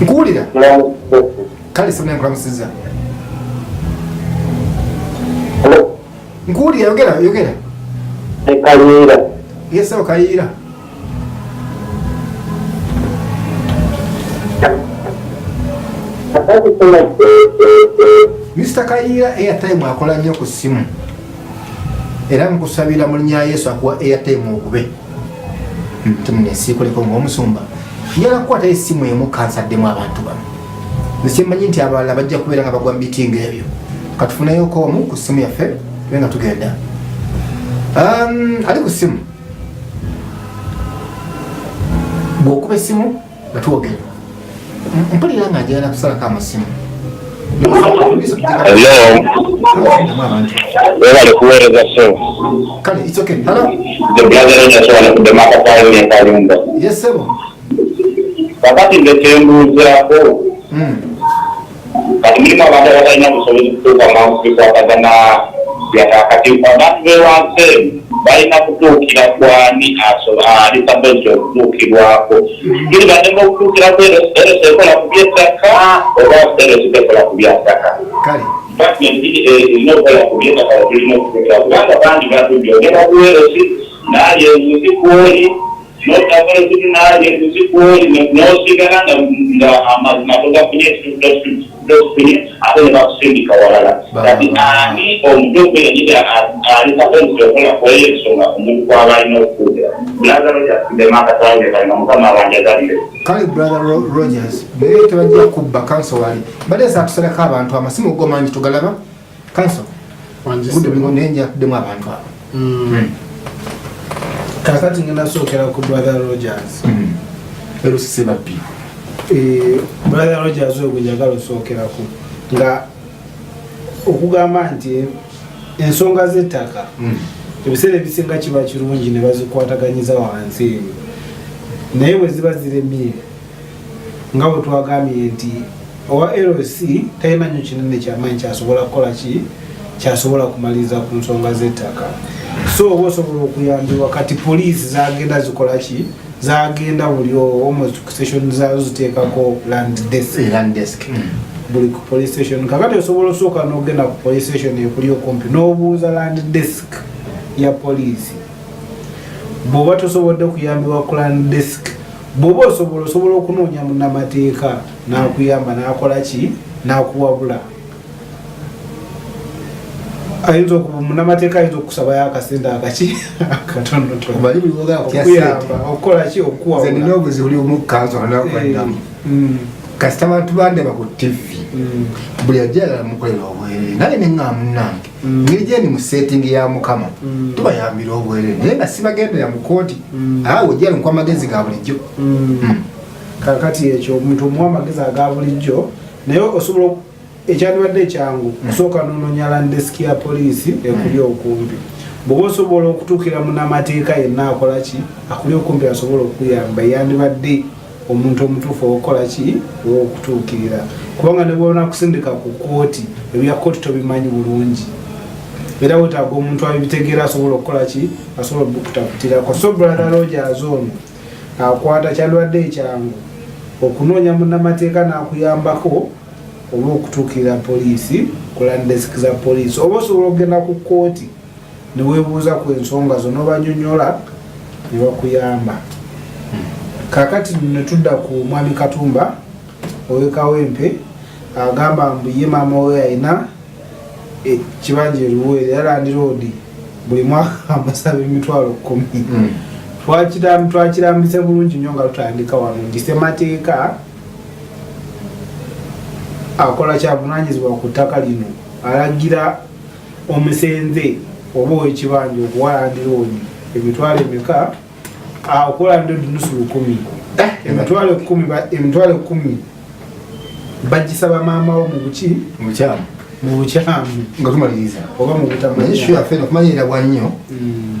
nkuwulira kale sibona nkulamusiza nkuwulira yogera Kayira. Yesebo Kayira. Mr. Kayira airtime akola nnyo ku ssimu era nkusabira mu linnya Yesu akuwa airtime okube temunesiikoleko ng'omusumba njala kukwata essimu emu kansaddemu abantu bano nekyemanyi nti abalala bajja kubeera nga bagwa mu bitinga ebyo katufunayoko omu ku ssimu yaffe tube nga tugenda ali ku ssimu bw'okuba essimu nga tuwogera mpulira nga njagala kusalako amasimu Webale kuweereza so. Kale, it's okay. Hello? The brother yasobola kudemaka pale ne Kalumba. Yes, sebo. Kakati ndekyembuuzaako. Kati mulimu abantu abatalina busobozi kutuuka mansi kwatagana byakakati abantu bewansi balina kutuukira kwani ali sabezi okutuukirwako kiri bademu okutuukirako eresi ekola ku byettaka oba eresi tekola ku byattaka erina okukola ku byettaka tulina okutuukira kubanga bandi batubyogera buweresi naali enzuzi kwoli notakoleziti naali enzuzi kwoli nosigala nga amazima togafunye ekintu ate ne bakusindika walala kati ani omuntu okwenyigida ali sabezi okola kweli ensonga omuntu kwaba alina okukuutira Brother Rogers ndemaka twange kalina mukama wanjagalire kale Brother Rogers naye tebajja kubba kanso wali badde saatusaleko abantu amasimu gomanyi tugalaba kanso budde bingonenja kuddemu abantu abo kakati ngenda sookera ku Brother Rogers erusise babbi Brother Rogers oyo gwenjagala osookerako nga okugamba nti ensonga z'ettaka ebiseera ebisinga kiba kirungi ne bazikwataganyiza wansi eyo naye bwe ziba ziremye nga bwe twagambye nti owa LC talina nnyo kinene kyamaanyi kyasobola kukola ki kyasobola kumaliriza ku nsonga z'ettaka so oba osobola okuyambibwa kati poliisi zagenda zikola ki zagenda buli almost station zaazo ziteekako land desk buli ku police station kakati osobola osooka n'ogenda ku police station ekuli okumpi n'obuuza land desk ya poliisi bw'oba tosobodde kuyambibwa clan desk bw'oba osobola okunoonya munnamateeka n'akuyamba n'akola ki n'akuwabula ayinza munnamateeka ayinza okukusabayo akasente akaki akatonotonookuyamba okukola ki okuwabula nina obuzibu buli omu kanso anakwaddamu kasita abantu bandeba ku tv buli ajala mukolera obwerere naye neŋŋaa munnange ngeri gyendi mu setting ya mukama tubayambira obwerere naye nga sibagendera mu kooti awo ojala nkuwa amagezi ga bulijjo kakati ekyo omuntu omuwa amagezi aga bulijjo naye osobola ekyandibadde ekyangu osooka nononya landeski ya poliisi ekuli okumpi bw'oba osobola okutuukira munnamateeka yenna akola ki akuli okumpi asobola okuyamba yandibadde omuntu omutuufu okola ki okutuukirira kubanga ne bwona kusindika ku kooti ebya kooti tobimanyi bulungi era wetaaga omuntu abibitegeera asobola okukola ki asobola okutakutirako so brother Rogers ono akwata kyandibadde ekyangu okunoonya munnamateeka n'akuyambako oba okutuukirira poliisi kulandesk za poliisi oba osobola okugenda ku kooti ne weebuuza ku ensonga zo n'obanyonyola ne bakuyamba kakati netudda ku mwami Katumba owekawempe agamba mbu ye maama we alina ekibanja eruweere yalandi road buli mwaka amusaba $10,000 twakirambise bulungi nnyo nga tutandika wano ndisemateeka akola kyavunanyizibwa ku ttaka lino alagira omusenze oba owekibanja okuwalandi road $10,000 akola ndo nusu 10 emitwalo 10 bagisaba maama wo mu buki mu bukyamu nga tumaliriza oba mu butamanya issue affe nokumanyira bwa nnyo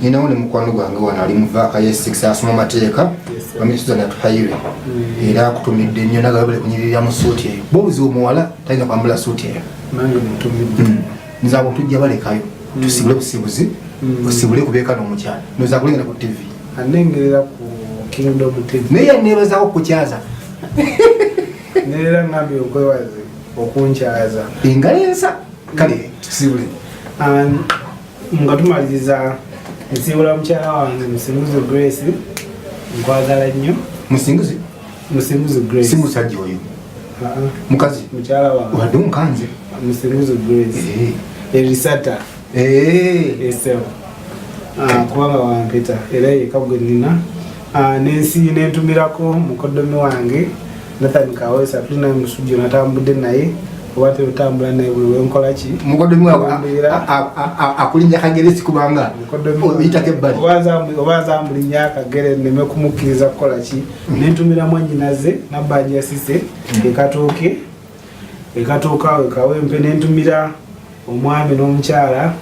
ninawo ne mukwano gwange wano ali mu vaaka ye 6 asoma amateeka bamisuza natuhayire era akutumidde nnyo nagabale kunyirira mu suuti eyo bobuzibu muwala talina kwambula suuti eyo nange mutumidde nzabo tujja balekayo tusibule busibuzi osibule kubeeka n'omukyala noza kulengera ku tv anengerera ku Kingdom TV naye nebazaako kukyaza neera ngambye okwebaze okunkyaza engalensa kale tusibule nga tumaliriza nsiibula mukyala wange Musinguzi Grace nkwagala nnyo Musinguzi Grace si musajja oyo mukazi mukyala wange wadde omukanze Musinguzi Grace erisata esebo kubanga wampita era yeka gwe nina n'ensi nentumirako mukoddomi wange Nathan Kawesa tulina musujja natambudde naye oba tetambula naye buli wenkola ki mukoddomi wange akulinnya kageresi kubanga oyitako ebbali oba zambulinnya akagere neme kumukkiriza kukola ki nentumira mwannyinaze nabbanja yasise ekatuuka wekawempe nentumira omwami n'omukyala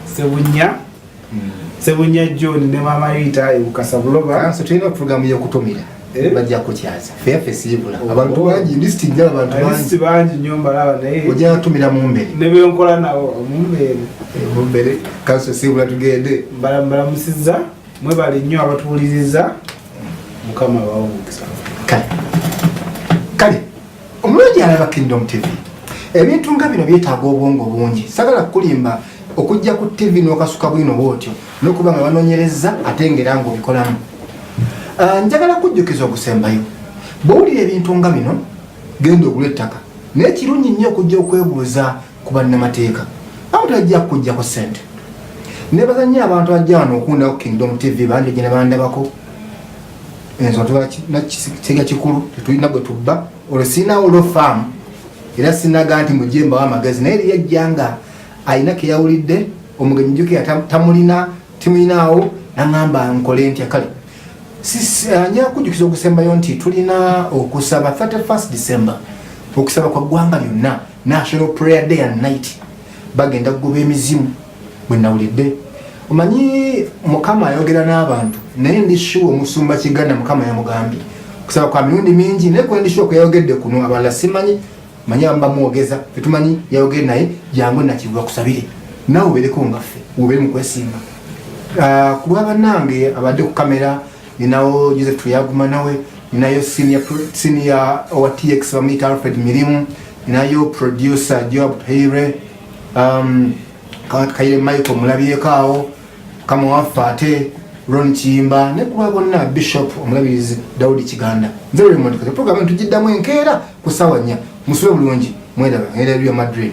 Sebunya John ne mama Rita ebukasa buloba kanso tulina programu y'okutumira bajja kukyaza fefe sibula abantu bangi list njala abantu bangi nnyo mbalaba naye ojja kutumira mu mbere ne byenkola nawo mu mbere kanso sibula tugende mbalamusizza mwebale nnyo abatuwuliriza mukama bawumukisa kale omulungi alaba Kingdom TV ebintu nga bino byetaaga obwongo bungi sagala kulimba okujja ku TV n'okasuka bwino bwotyo n'okuba nga banoonyereza ate ngera ng'obikolamu njagala kujjukiza okusembayo bw'owulira ebintu nga bino genda ogula ettaka naye kirungi nnyo okujja okwebuuza ku bannamateeka abantu ajja kujjako ssente nebaza nnyo abantu ajja wano okundako Kingdom TV bandi gye ne bandabako ensonga kisiga kikulu tetulina gwe tubba olwo siinawo olwofaamu era sinaga nti mujemba w'amagezi naye lyajjanga alina keyawulidde omugenyi jjukira tamulina timulinaawo naŋŋamba nkole ntya kale njala kujjukiza okusembayo nti tulina okusaba 31 December okusaba kwa ggwanga lyonna National Prayer Day and Night bagenda kugoba emizimu bwe nawulidde omanyi mukama ayogera n'abantu naye ndi sure omusumba Kiganda mukama yamugambye okusaba kwa mirundi mingi naye kwe ndi sure kweyayogedde kuno abalala simanyi manyi amba muogeza fetumanyi yayogere naye jangu nakibwa kusabire nawe ubereko ngaffe ubere mu kwesimba kuba bannange abadde ku kamera ninawo Joseph Tuyaguma nawe ninayo senior wa TX bamuyita Alfred Mirimu ninayo producer Job Peire Kaire Michael mulabyeko awo kama wafa ate Ron Chimba ne kuba bonna Bishop omulabirizi Daudi Kiganda nze buli muntu program tujiddamu enkeera kusawanya musube bulungi mwedaba era bya Madrid